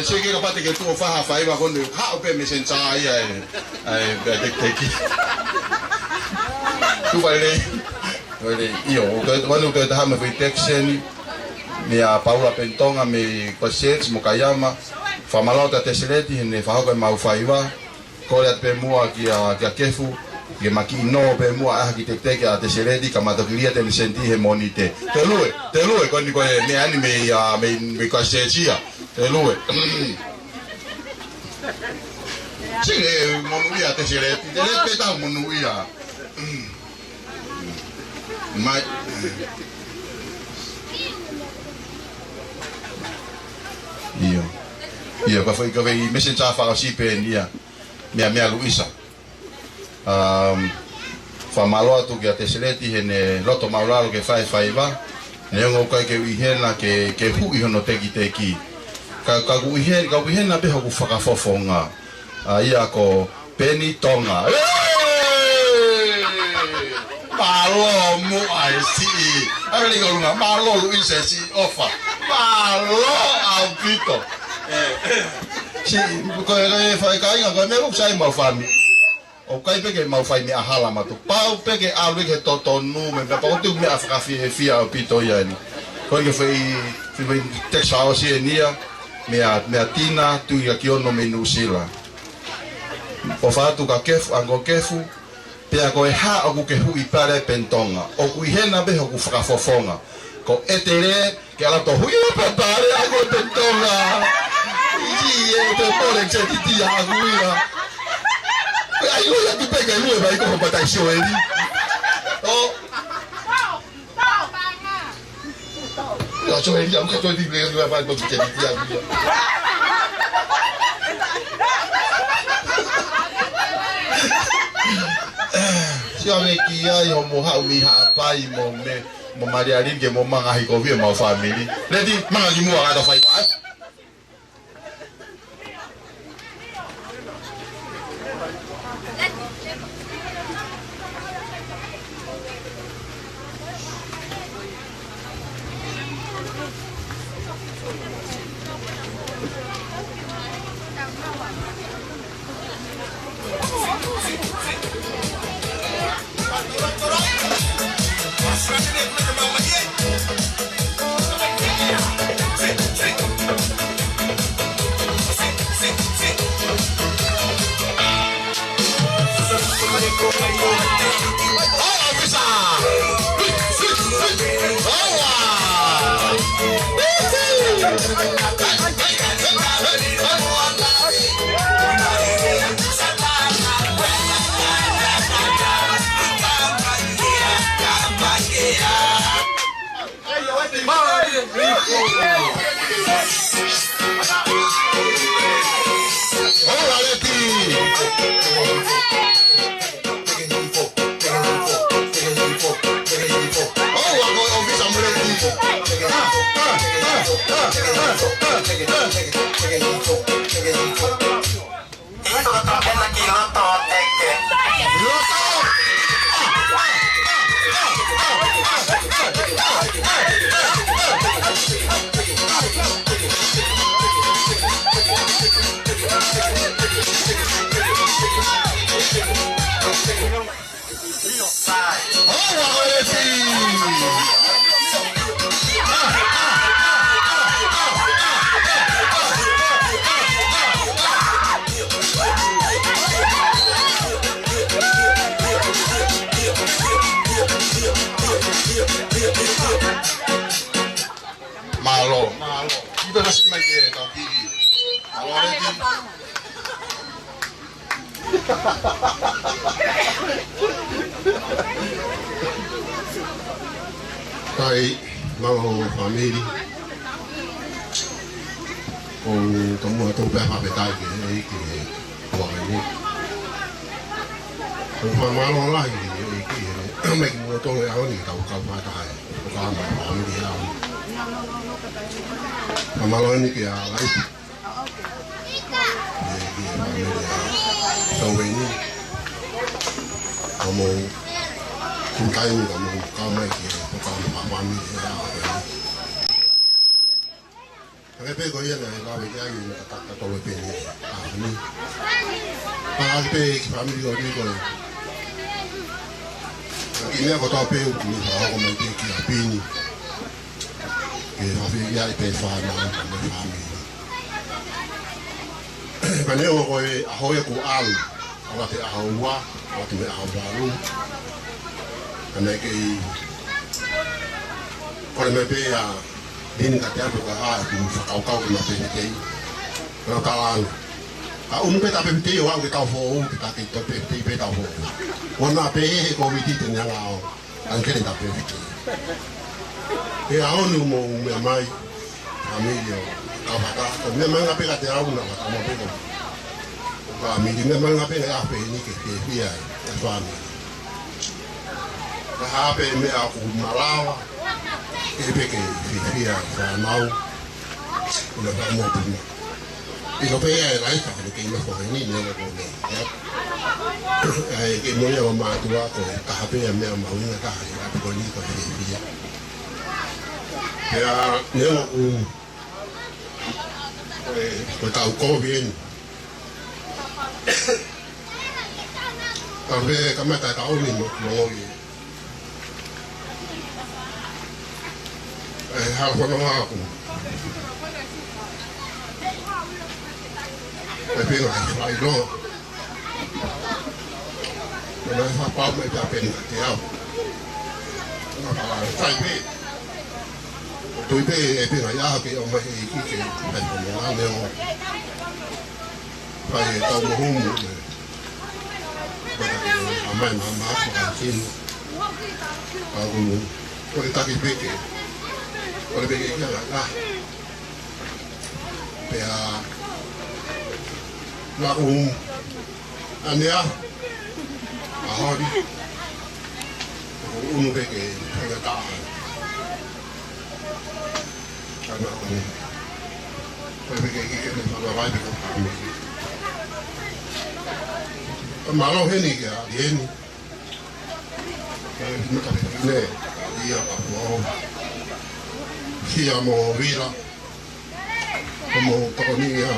Se que capaz que tú fajas faiba con ha pe me senza ai teki. Tu vale io quando che da me protection mi a Paula Pentonga mi Cossets Mukayama fa malota teseleti ne fa ho ma faiva cola pe mua ki a kefu que maquino pe mua arquitecte a teseleti kama tokilia te senti hemonite te lue con me anime a me Cossetsia te lue sì monuia teseleti te respeta monuia ma io qua fai che mi senza fare sì per mia Luisa whamaloa tu ki a te sereti he ne loto maularo ke whai wa. Ne ongo kai ke wihena ke hui hono teki teki. Ka wihena beho ku whakafofonga. Ia ko Penny Tonga. Malo mu ai si. Ai ko nga malo lu ise si ofa. Malo albito. Si ko fai kai nga me ko sai mau fami. O kai peke mau fai mi ahala matu. Pau peke alu ke totonu me pa ko tu me afka fia o pito ya ni. Ko ke fai texao si enia me a tina tu ya ki ono menusila. O fatu ka kefu ango kefu pea ko e ha o ke hui pare pentonga o ku hena be o ku whakafofonga ko etere ke ala to hui pare ango pentonga i e te pole che ti ti a guira ai lo ya tu pega lu e vai ko patai sio e di o ya so e ya ko to di le va ko che ti a guira si ame ki ai ho mo ha mi ha pai mo me mo maria rin ke mo manga hi ko vi mo family le di manga ki mo aga fai wa malo iba nasi mai ke tau pipi malo lagi tai mau family o tomo to pe ha pe tai ke wa ni o fa malo la ke me mo to ya ni tau ka pa tai o ka ma family ya Amalo ni que a lai. So ini kamu kuntai ni kamu mai que kamu apa ni ya. Tapi kau ya nak kau berjaya ni tak tahu apa ni. Ni. Tapi family kau ni kau. Ini aku tahu apa ni aku mai que apa ni. Que havia ia pe fa na na family. Pane o ko a hoia ku al. Ala te a hoa, ala te a hoa. Ane ke ko me pe a din ka te ko ka ku fa kau kau na pe te. Na ka a un pe ta pe te o ke ta fo o ta ke to pe pe ta fo. Ona pe ko mi ti te nga o. An ke ta pe. E aonu mo me mai família ka me manga pega te auna ka mo pega ka mi me manga pega a pe ni que via a família hape me a ku malawa e peke fifia fa mau le ba mo pina i lo pe e lai ta ke me ko ni ne le ko ne ai ke mo ya ma tu a ko ka hape me a mau ni ka ha ko ni ko fifia ya ne ko ta ko bien tambe kama ta ta o ni mo lo halo aku. Tapi lagi lo. Mana apa macam apa ni dia. Sai be. Tu be be ya be o mai ki ke ai ko na le o. Pai tau mo hu mu. Amai mama ko tin. Aku ko ta ki be ke. Oleh begini lah, pea, lagu ania, ahadi, unu begini, pea dah, karena aku, oleh begini kita malah lagi kami, malah ini ya, ini, kita begini, dia apa? Kia mo vira mo tokoni ya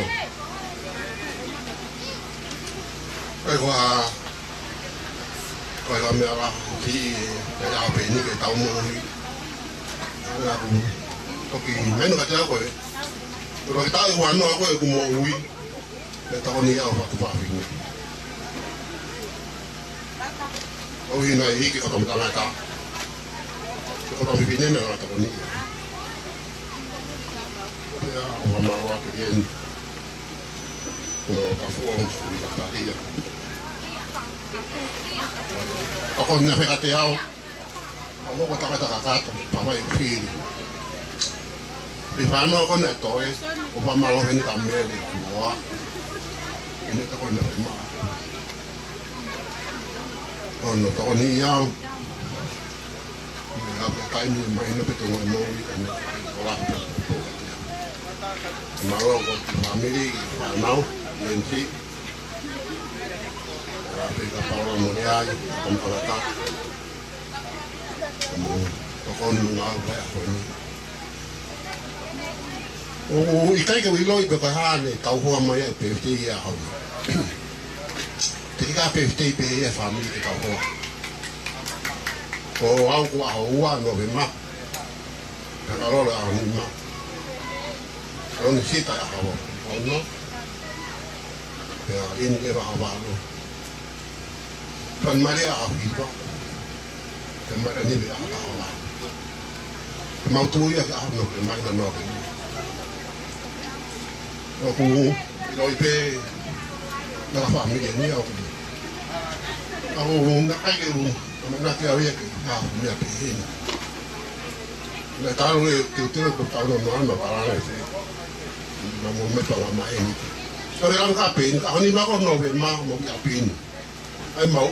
me ala ti ya pe ni ke tau mo ni ala ku toki meno ka ta ko pero ta wa no ko ku mo ui le tokoni ya wa ku pa fi ni o hina i ki ko to ta ta ko to fi ni na tokoni ya mama wa ke bien ka fu on fu ta ia ako na fe te ao ako ko ta ka ka pa mai fi fa no ko na to e o pa ma lo ni ta me ni wa ni ta ko na ma ono to ni ya ya ka ni mai no pe to mo ni ni la Malo ko family mau lenti Afrika Paulo Moriai komparata mo tokon nga ba ko ni o ikai ke wilo i be ka hane tau ho mai pe te ya ho te ka pe te pe e family ke tau ho o au ko au no be ma ka ro la ni ma Orang sita ya hawa, ono, ya ini dia hawa lo. Pan Maria Afrika, kemarin ini dia hawa. Mau tu ya hawa no, kemarin no. Aku loipe, nak family ni aku. Aku nak kaya aku, nak kaya aku, aku nak pergi. Nak tahu tu aku tahu nama orang ni. Mo me pa ma ni so re lang ka pin ka ni ba ko no ve ma mo ya pin ai ma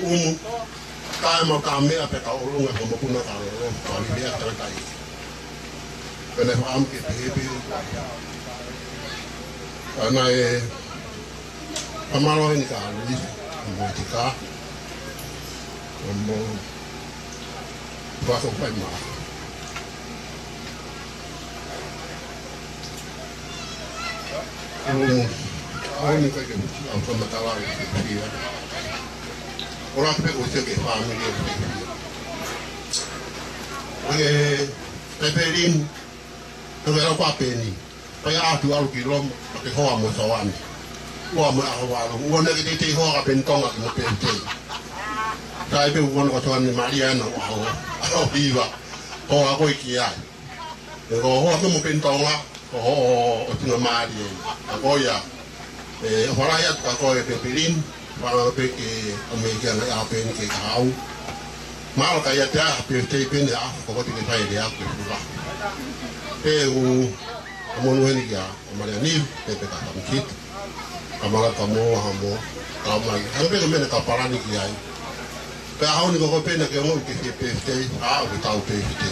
ka ma ka me a pe ka o nga mo ku na ka ro ka ni ya tra kai pene fa am ke pe ana e amalo ni ka ni mo ti ka mo ba so pa ma Ini kayak apa masalah dia. Orang tu usah ke family dia. Oke, teperin, negara apa ni? Kayak 2 kilo pakai hoa mo sawan. Hoa mo awal, uang nak kita hoa bentong aku mau benteng. Saya tu uang kau tuan Mariana, wow, iba, hoa aku ikian. Hoa tu mau bentong lah. Oh, tuna mari. Ako ya. Horaya ako pepirin para peke Amerika na apen ke kau. Mau kaya dia pete pen ya ko ti ke pai dia ko ba. Mo no ni ya, amare ni pepe ka tam kit. Amara kamo hamo. Amara, hambe no me ka parani ki ai. pe hau ni ko pena ke ngo ke PFT a o tau PFT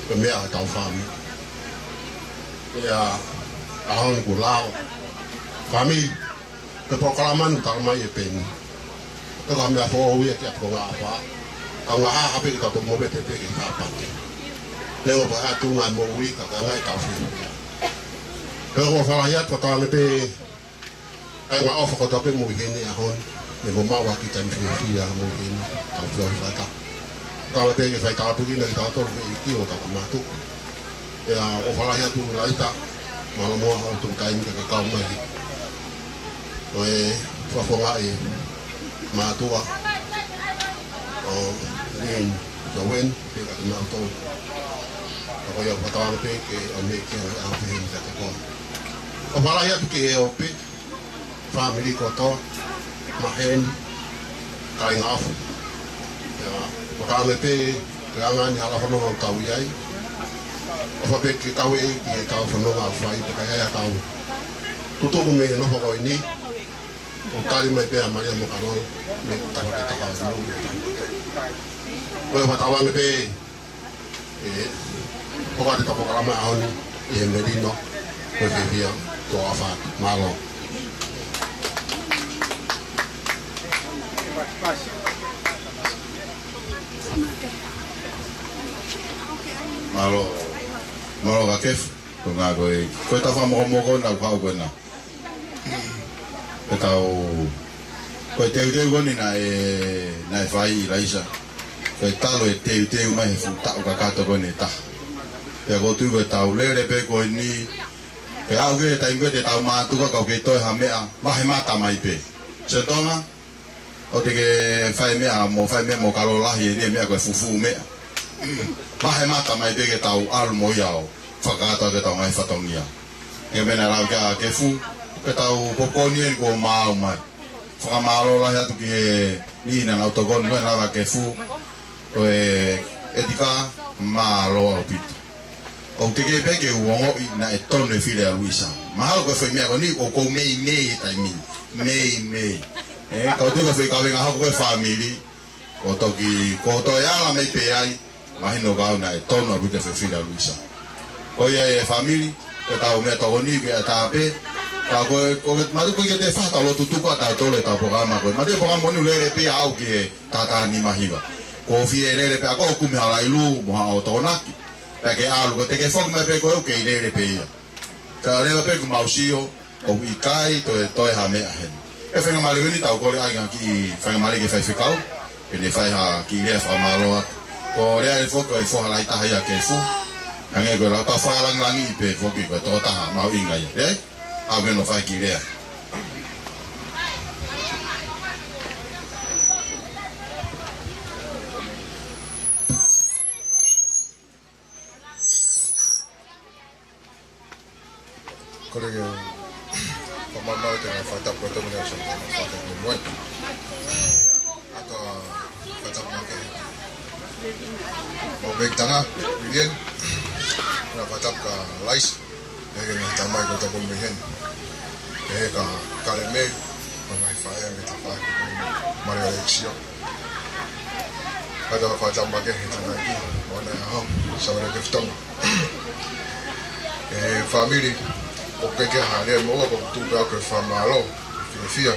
pe me a tau fami ya a hau ni ko lao fami pe proklaman ta mai e pen to ka me a fo o ye ke a ko nga fa a nga a pe ka to mo be te pe ki ka pa le o ba tu nga mo wi ka nga ta fi pe ko fa ya to ta le pe ai nga ofa ko to pe mo hi ni a hon ne mo ma wa ki tan fi ya mo hi ni ta fo fa ta ta le pe ki fa ta pu ki na ta to ki o ta ma tu ya o fa ya tu la ita ma lo mo ha tu kai mi ka ka ma hi oi fa fo nga e ma tu a o ni do wen pe ka na to ko yo pa ta pe ke o me ke a pe ni ta ko o fa ya tu ke o pe family ko to ma hen kai ngaf ya ko ka le pe ka nga ni ala hono ka wi ai o fa pe ke ka wi ki ka hono ga fa i ka ya ka u tu to ko me no ko ni o ka ri me pe a maria mo ka no me ta ka ta ka no o fa ta wa me pe o ka ta ko ka ma a ni e me di no ko ke via to afa malo malo ka kef ko nga ko ta fa mo na ka ko na ta ko te ko ni na fai raisa ko ta lo te mai fu ta ka to ko ni ta te ko tu ko ta le pe ko ni ke au ke ta ingo te ta ma tu ko ke to ha me a ma he ma ta mai pe se to ma o te ke fai me mo ka lo la hi ni me ko fu me ma he ma ta mai pe ke ta al mo ya fa ka ta ke ta mai fa tong ya e me na la ke fu ke ta ko ko ni ko ma ma fa ma lo la ya tu ke ni na auto gon no la ke fu o etika ma lo pit o te ke pe ke wo na e tonne file a Luisa ma ha ko fe me ko ni o ko me ta me ka tu ka fe ka venga ha ko family o to ki ko to ya la me pe ai ma no ga na e tonne bu te fe file a Luisa o ye family ke ta o me to ni ke ta pe ka ko ma tu ko ke te fa ta lo tu ko ta to le ta programa ko ma te programa ni le pe au ke ta ni ma hiva ko fi le pe ko ku me ala ilu mo ha o to na perché algo te che forma per quello che idee per io ka le per come usio o i kai to ha me hen e fa male venita o ko ai ki fa male che fai ficau e ne fai ha ki le fa malo ko le il foco e fo la ita ya che fu anche quello ta fa lang i pe fo ki ko to ta ma inga ya a me no fai ki le Kolega pemantau dengan fakta pertemuan sama fakta pertemuan atau fakta makan mau baik tengah kemudian na fakta ke lais dengan tamai kota pemilihan ke kaleme mengenai faya kita pakai Maria Alexio ada fakta makan kita lagi mana ham sama keftong family o ke hale mo ko tu ba ko fa malo fia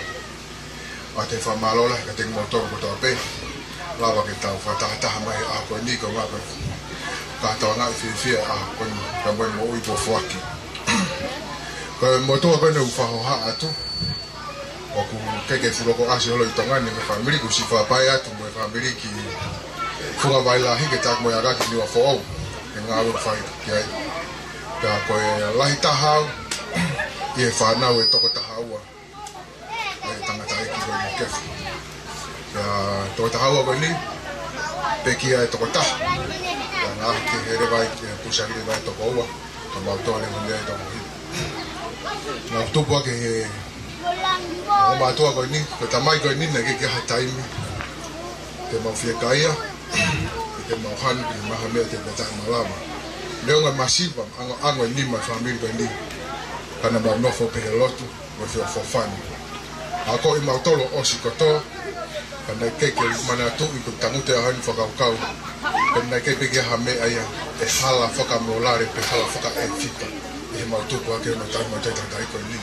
ate fa malo la ke motor ko to pe la ba ke ta fa ta mai a ko ni ko ma ko ka to na fia a ko ka bo mo i po fuaki ko motor ko no fa ha atu o ku ke fu ko a se lo to ngani me family ku si fa pa ya tu mo family ki fu ga ba la hi ke ta mo ya ga ki ni fo o nga lo fa ki ka ko la hi ta ha ye fa na we to ko ta hawa ai tanga ta ki ko ni ke ya to ta hawa ko ni pe ki ai to ko ta ya na ke here vai ke pu sa ri vai to ko wa to ma to le mun to ko na to po ke o ma to ko ni ko ta mai ko ni na ke ha tai mi te ma fie kaia te ma han ki ma ha me te ta ma lama leo nga masiva ango ni ma family ko ni kana ba no fo pe lotu mo fo fo fan ako I mautolo o sikoto Panai keke mana tu i ku tangute a hain whakaukau. Panai keke ke ha me aia e hala whakamolare pe hala whaka e fika. E he mautuku ake no tai matai tai koe li.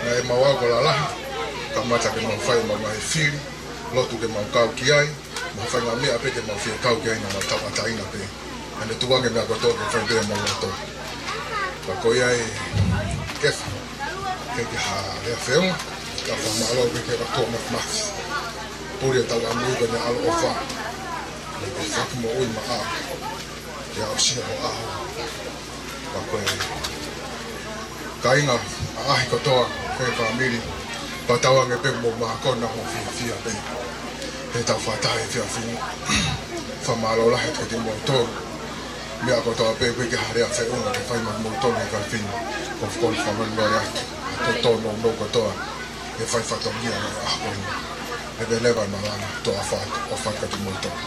Na e mawau ko la lahi, ka mata ke mau whai mau mai whiri, lotu ke mau kau ki ai, mau whai ngā mea pe ke mau whia kau ki ai na mau tau ataina pe. Ane tuange mea kotoa ke whai bea mau loto. Ka koe ai kefa, ke ha rea wheonga, ka whamalo ke ke ratoa mafmafs. Puri tau amui ka ne alo o wha. Ne ke whakimo ui ma a, ke au siha o aho. Ka koe ai. Ka inga a ahi kotoa, koe whamiri, pa tau ange pe mo maha kona ho fia pe. He tau whatahe fia whiu. Whamalo lahe te mo toru. Mea kotoa pe koe ke harea whe unga ke whai mo toru ka whiu. Ko whakoni whamanua atu. To tono no kotoa. E whai whatongia na ahkoni. E be lewa marana to a whai o whakati mo toru.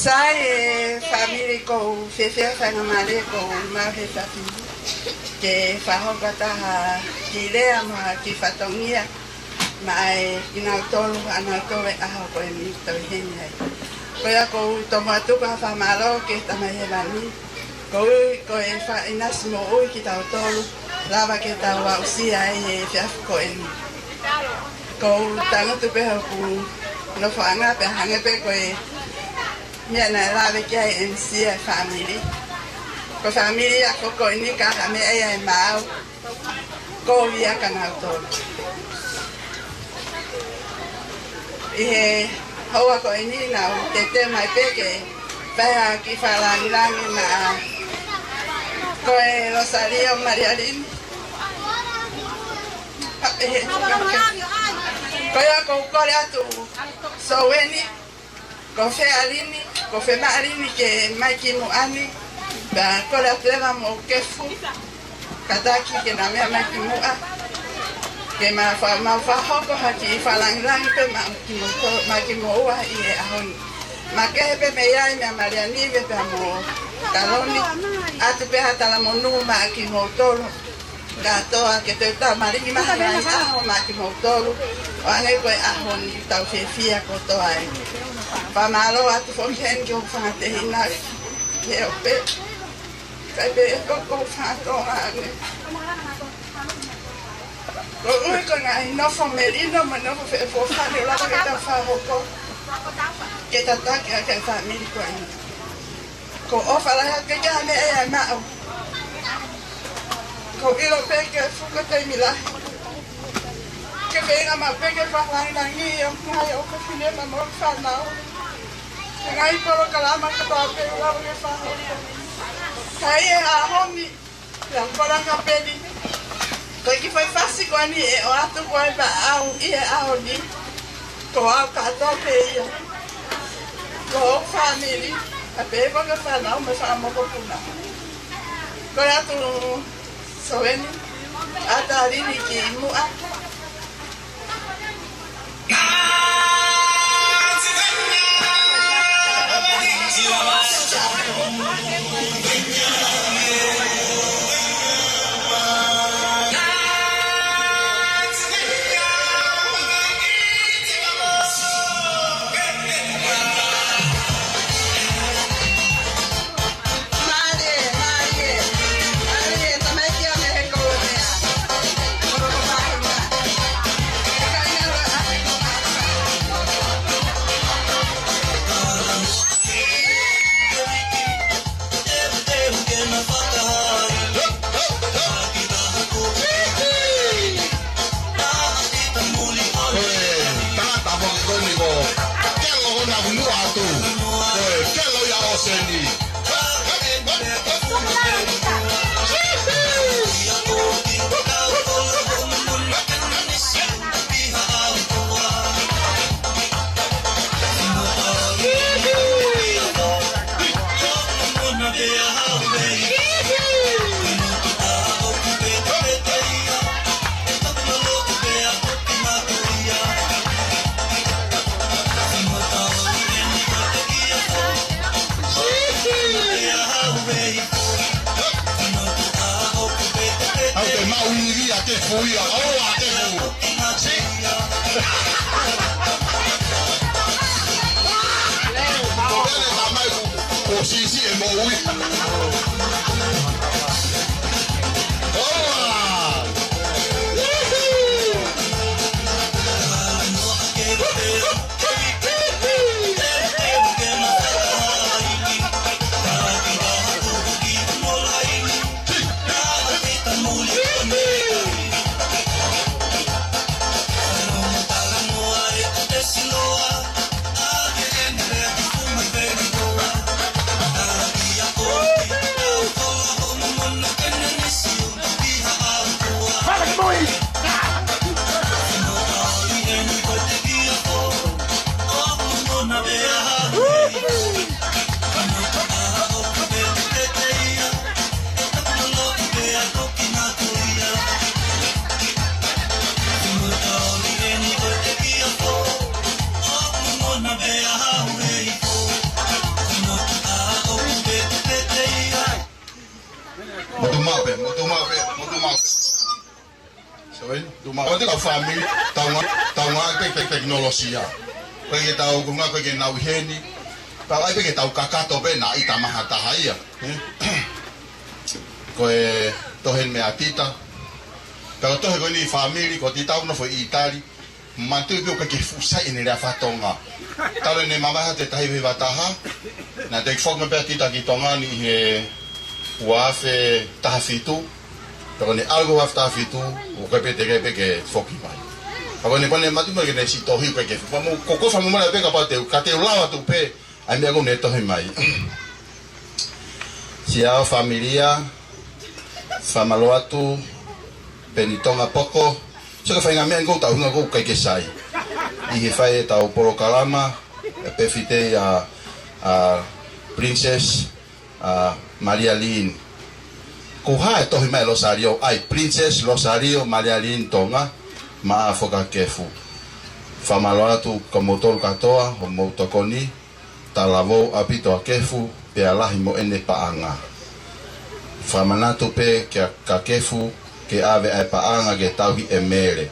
Sai family ko fefe fanga male ko ma he fati ke fahoga ta ki le ama ki fatongia mai ina tolu ana tole a ko mi to henia ko ya ko tomatu ka fa malo ke ta mai he bani ko e fa inas mo o ki ta tolu lava ke ta wa usia e fe ko en ko tango tu pe ku no fa nga pe hange pe ko e mia na lave que é em si a família, com a família a coco ni ka me é mau, co via canal todo. E hoa ko ni na te mai peke, vai aqui falar lang na ko e Rosario Marialin. Ko ya ko ya tu so weni ko fe alini ko fe marini ke mai ki mo ani ba ko la pleva mo ke fu kataki ke na me mai ki mo a ke ma fa hoko ha ki fa lang pe ma ki mo wa i e ahon ma ke pe me ya me mariani be pe mo kaloni atu pe hata la mo nu ma ki mo tolo gato a que te ta marini ma ma ki mo tolo ane ko ahon ta fe fia ko to ai Pamalo at fongen yung fate na yepe kabe ko fato ane ko na no fomerino mano fo fane la que ta fa ko ke tatake ke family ko ai ko ofala ha ke ga me ai ma ko ilo pe ke fuka te mila ke venga ma pe ke fa la ngi o mai o ko fine ma mo fa na ngai poro kalama ke pa pe la ke fa kai a homi la pora ka pedi ko ki foi fácil ko ani e o atu ko ba au e au ni ko a ka to pe ia ko family a pe ko ka fa na mo fa mo ko puna ko atu soweni atari ni ki mu a family taunga teknologia ko ke tau kunga ko ke nau heni pa ai ke tau kakato be na ita mahata haia ko e tohen me atita pero tohe ko ni family ko ti tau no foi itali mantu ko ke fusa ine la fatonga tale ne mama ha te tai be bataha na te fok me petita ki tonga ni he wafe tafitu pero ni algo hafta fitu o repete que foki mai pero ni pone matu me que necesito hi que vamos coco famo mala pega pa te kate lava tu pe ai me hago neto mai si a familia famaloatu penitonga poco so que fai nga me ngota unha go que sai e fai ta o poro kalama pe fite a princess Maria Lynn Kuha tohi mai Rosario ai Princess Rosario Maria Lynn tonga ma foka kefu famaloatu komotol katoa o motokoni talavo apito kefu pe alahi mo ene paanga famanatu pe ka kefu ke ave ai paanga ke tauhi e mere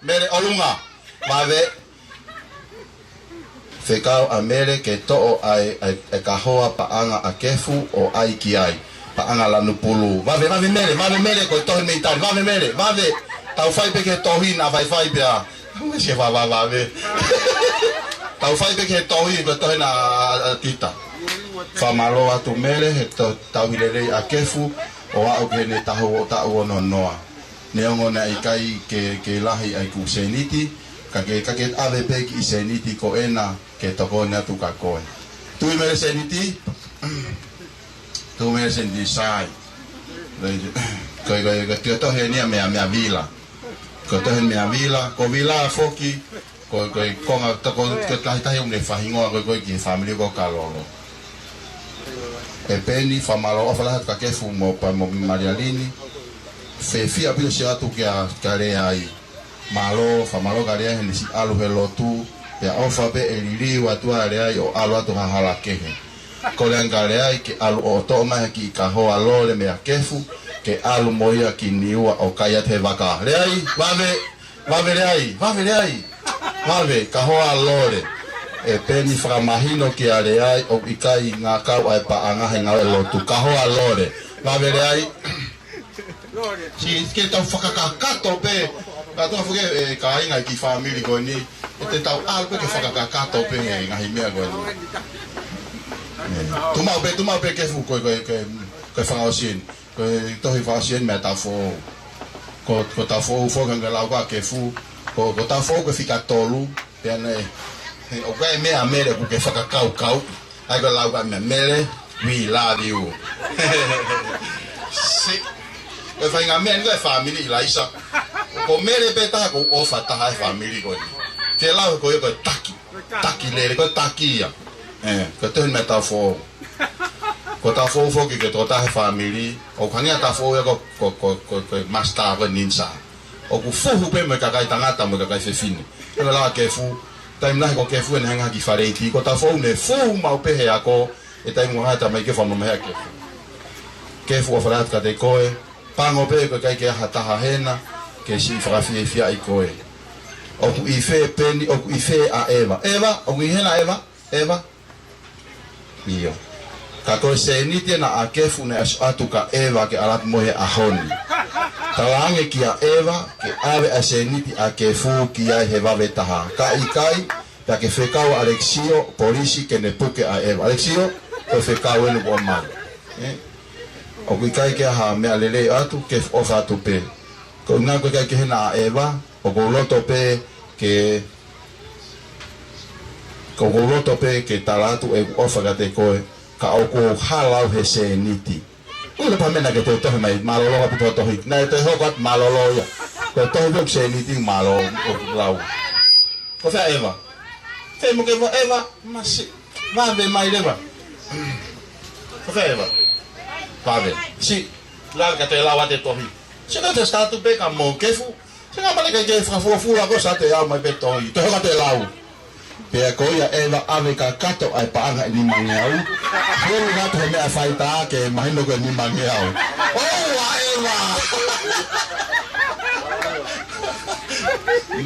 mere olunga mave Fekau a mere ke to'o ai e kahoa paanga a kefu o ai ki ai. Paanga la nupulu. Vave mere ko tohi me itari. Vave. Tau fai pe ke tohi na vai fai pe a. Vave. tau fai pe ke tohi ko tohi na tita fa malo atu mele he tau hilele a kefu o a o ke ne taho o ta o no noa ne ongo na ikai ke lahi ai ku seniti ka ke ave pe ki seniti ko ena ke toko na tu ka koe tu me seniti tu me seniti sai ko to he ni me vila ko to he me vila ko vila foki ko nga to ko ta yung ne fahingo ko ki family ko kalolo e peni fa malo o fala ka ke fu mo pa mo marialini fe fi a pilo sia tu ke a kare ai malo fa malo kare ai ni si alu helo tu ya o fa be eliri wa tu ale ai o alu tu ha hala ke ko le ngale ai ke alu o to ma ki ka ho alo le me a kefu ke alu moia ki niua o kaya te vaka le ai va le ai Mave, kahoa lore, e peni whakamahino ki a reai o ikai ngā kau ai pa angahe ngau e lotu. Kahoa lore, mave reai, si ke tau whakakakato pe, katoa whuke ka ingai ki whamiri koe ni, e te tau alpe ke whakakakato pe ngai ngahi mea koe ni. Tumau pe kefu koe whakaosien, koe tohi whakaosien mea tau whoo. Ko tau whoo whokanga lau ka kefu, ko ta fo ko fika tolu pene o ga me a mere ku ke faka kau ai ko la ga me mere we love you si e fa nga me nga family la isa ko mere beta ko o fa ta ha family ko ke la ko ko taki le ko taki ya ko te me ta fo ki ke to ta family o kanya ta fo ko master ko ninja o ku fuhu pe me kakai tangata me kakai fefine e la ke fu tai na ko ke fu en hanga ki fareti ko ta fu ne fu ma pe he ako e tai mo hata me ke fa no me ke fu farat ka de koe pango pe ko kai ke hata ha hena ke si fra fi ai koe o ku i fe peni o ku i fe a eva o ku hena eva mio ka ko se ni te na a ke fu ne atu ka eva ke alat mo he a honi tawange kia eva ke ave aseniti a ke fu kia he va vetaha ka ikai ya ke fekau Alexio polisi ke ne puke a eva Alexio ko fekau enu o mal o ikai ke ha me alele atu ke ofa tu pe ko na ko ke na eva o ko loto pe ke talatu e ofa ga te ko ka o ko halau he seniti Ule pa mena ke te tohi mai malolo apu to tohi. Na te hokat malolo ya. Ko tohi buk se ni ting malo o lau. Ko fa Eva. Fe mo ke Eva mas va ve mai leva. Ko fa Eva. Va ve. Si la ka te lawa te tohi. Si ka te sta tu be ka mo kefu. Si ka male ke fa fu la cosa te ya mai pe tohi. Te hokat te lau. Pe ko ya Eva ave ka kato ai pa anga ni mangeau. Hoi nga to me a faita ke mahino ko ni mangeau. Oh Eva.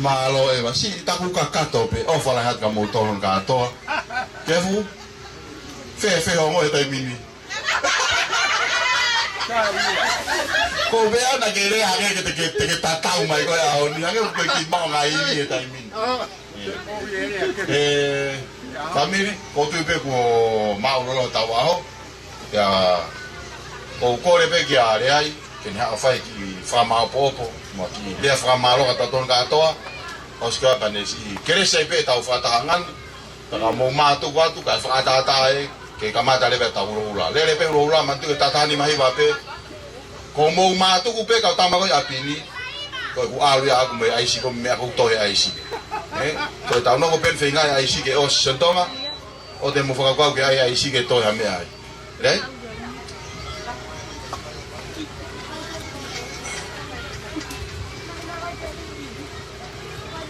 Malo Eva si ta ku ka kato pe o fala hat ka mo to ka to. Ke fu? Fe ho mo e tai mini. Ko be ana ke re ha ke te ta tau mai ko ya o ni ha ke ki ma ngai ni e tai mini. Family, ko tu pe ko mau lo ta wa ho ya ko ko le pe ki are ai ke ha fa ki fa ma popo mo ki le fa ma lo ta ton ka to o ska pa ne si kere se pe ta fa ta ngan ta mo ma tu wa tu ka fa ta e ke ka ma ta le pe ta ro la le pe ro la man tu ta ta ni ma hi va pe ko mo ma tu ku pe ka ta ma ko ya pini ko ku a ri a ku me ai si ko me ko to ai si ko ta no ko pen fe ngai ai si ke o sentoma o de mo fa ko ke ai si ke to ya me ai right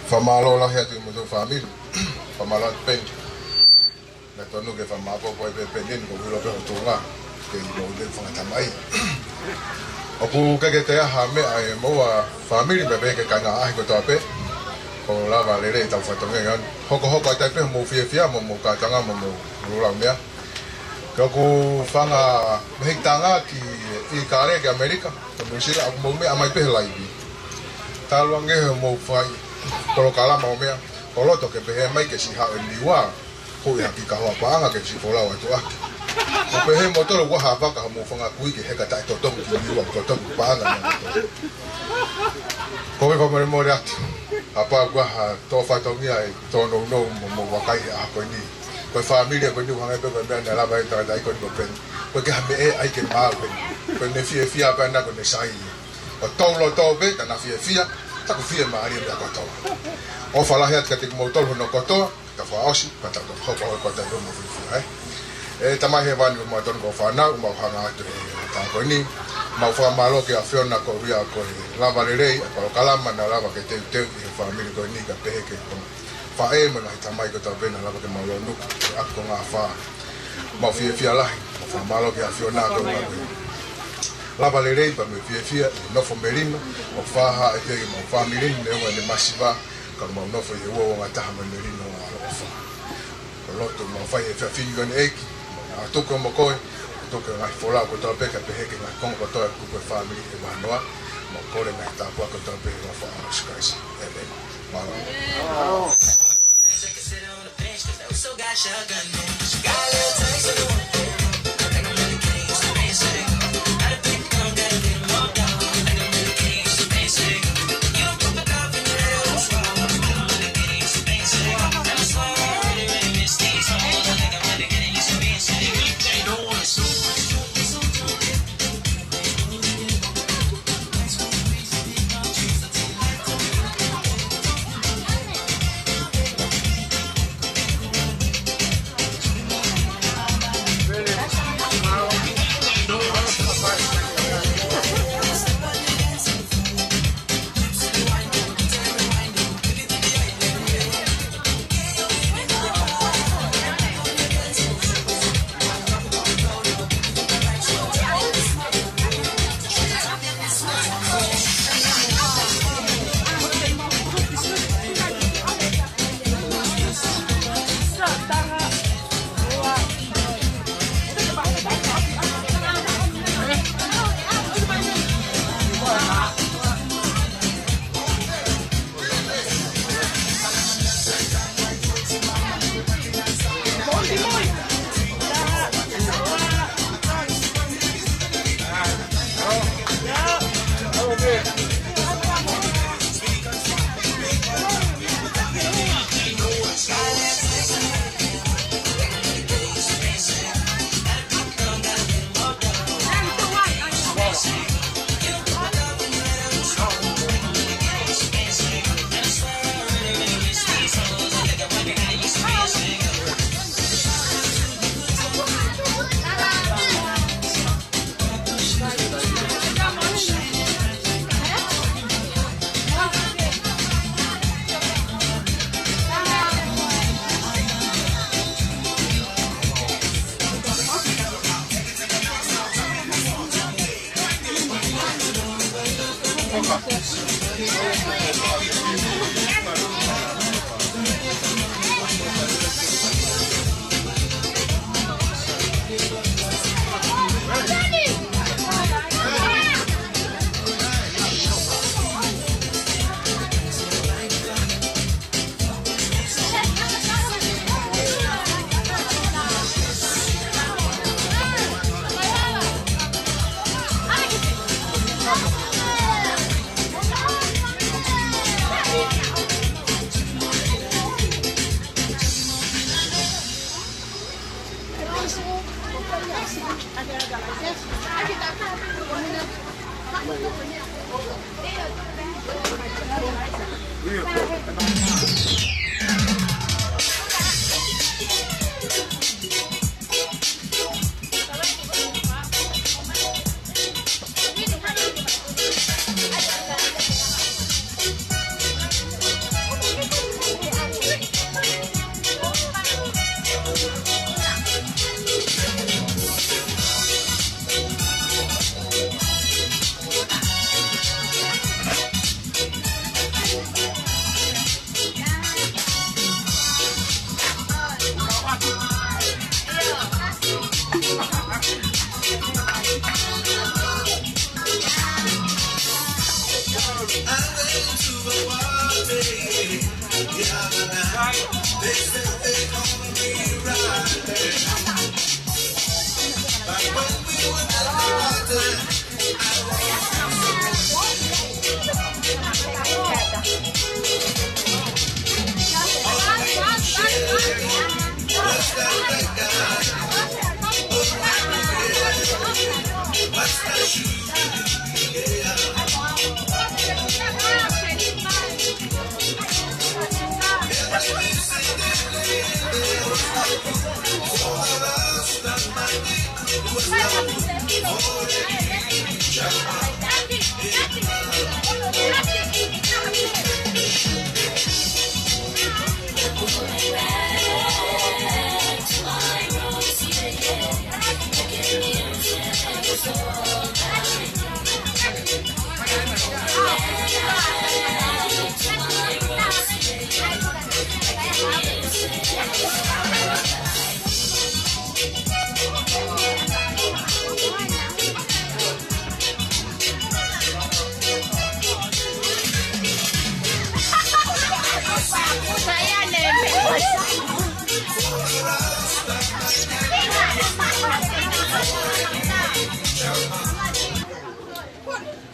famalo la hea tu mo to family famalo pen na to no ke famako ko pe pen ko lo pe to la ke mo de fa ta mai o ku ke te ha me ai mo wa family be ke ka nga ai ko to pe ko la va le ta fa to ngan ho ko ta pe mo fi mo ka tanga mo lo la me ko ku fa nga me tanga ki i ka re ke America ko mo si mo me amai pe lai bi ta lo nge mo fa ko kala mo me Koloto ke pehe mai ke si hao liwa. Ko ia ki ka hoa paanga ke si fola wa tu aki. Ko pehe motoro wa ha ka mo fonga kui ke heka tai to ki liwa to to paanga. Ko me ko mo rea. Apa gua ha to fa to mia e to no mo wa kai a ko ni. Ko familia ko ni hanga pe ko na la ba ta dai ko ko pen. Ko ke ha me ai ke ma ko ne fia ba na ko ne sai. Ko tolo to be ta na fia ta ko fia ma ari ba ko to. O fala hiat ka te mo tolo no ko to ta fa osi pa ta ko ko ta do mo fia e ta mai he van mo ton ko fa na mo hanga te ta ko ni ma fa malo ke afiona ko ria ko la valere ko kala mana la ke te familia ko ni ka pe ke ko fa e mo na ta mai ko ta be na la ke mo lo nu a ko nga fa mo fia la fa malo ke afiona ko la valere pa me fia no fo merino o fa ha e ke mo familia ne o ne masiva ka mo no fo ye wo nga ta merino o fa ko lo to mo fa e fa fingo ne ek a to ko mo ko to ko nga fola ko to pe ka pe ke nga kon ko to ko family e ba no mo ko le nga ta ko to pe no fa skais e le ma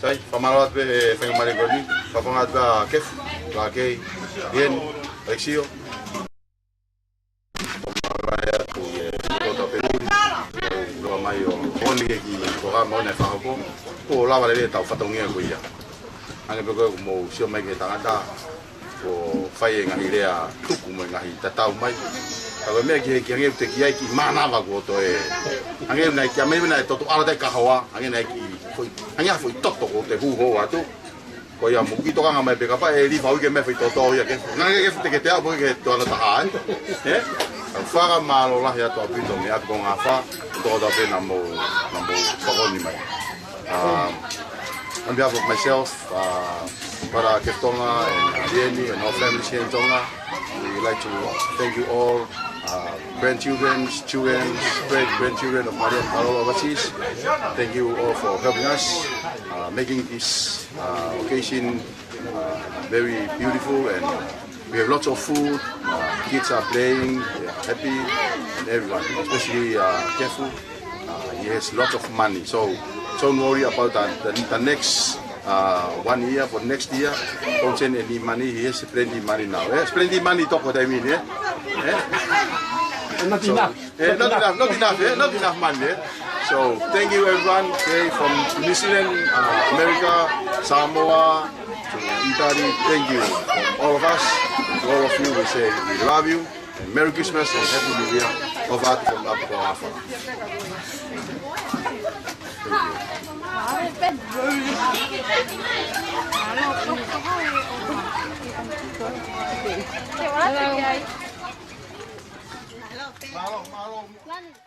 Sai, pamarawat pe pengemari goni, papangat ba kef, ba kei, bien, Alexio. Pamaraya tu kota Peru, lo mayo, oni ki kora mo ne fahapo, o lava le tau fatongia kuia. Ane pe ko mo sio mai ke tangata, o fai ngahi lea tuku mo ngahi tatau mai. Kalau me ki nge te ki ai ki mana va ko to e. Ange na ki ame na to ala te kahawa, ange na ki foi. Ange foi toto ko te hu ho atu. Ko ia mo ki to nga mai pe ka pa e li fa ke me foi toto ia ke. Nge ke te a bo ke to ala ta ha. Fara malo la ya to apito me at ko nga fa to da pe na mo pa ko ni mai. On behalf of myself, para Keftonga and Jenny and all families here in Tonga, we would like to thank you all, grandchildren, children, great-grandchildren of Mariam all overseas. Thank you all for helping us, making this occasion very beautiful, and we have lots of food, kids are playing, they are happy, and everyone, especially Kefu, he has lots of money, so don't worry about the next 1 year. For next year, don't send any money. He has plenty of money now. Yes, plenty of money. Talk what I mean. Yeah. Not enough. Not enough money. So thank you everyone. Okay, from New Zealand, America, Samoa, to Italy. Thank you from all of us. To all of you, we say we love you and Merry Christmas and Happy New Year. Of that from up to Alpha. Hello.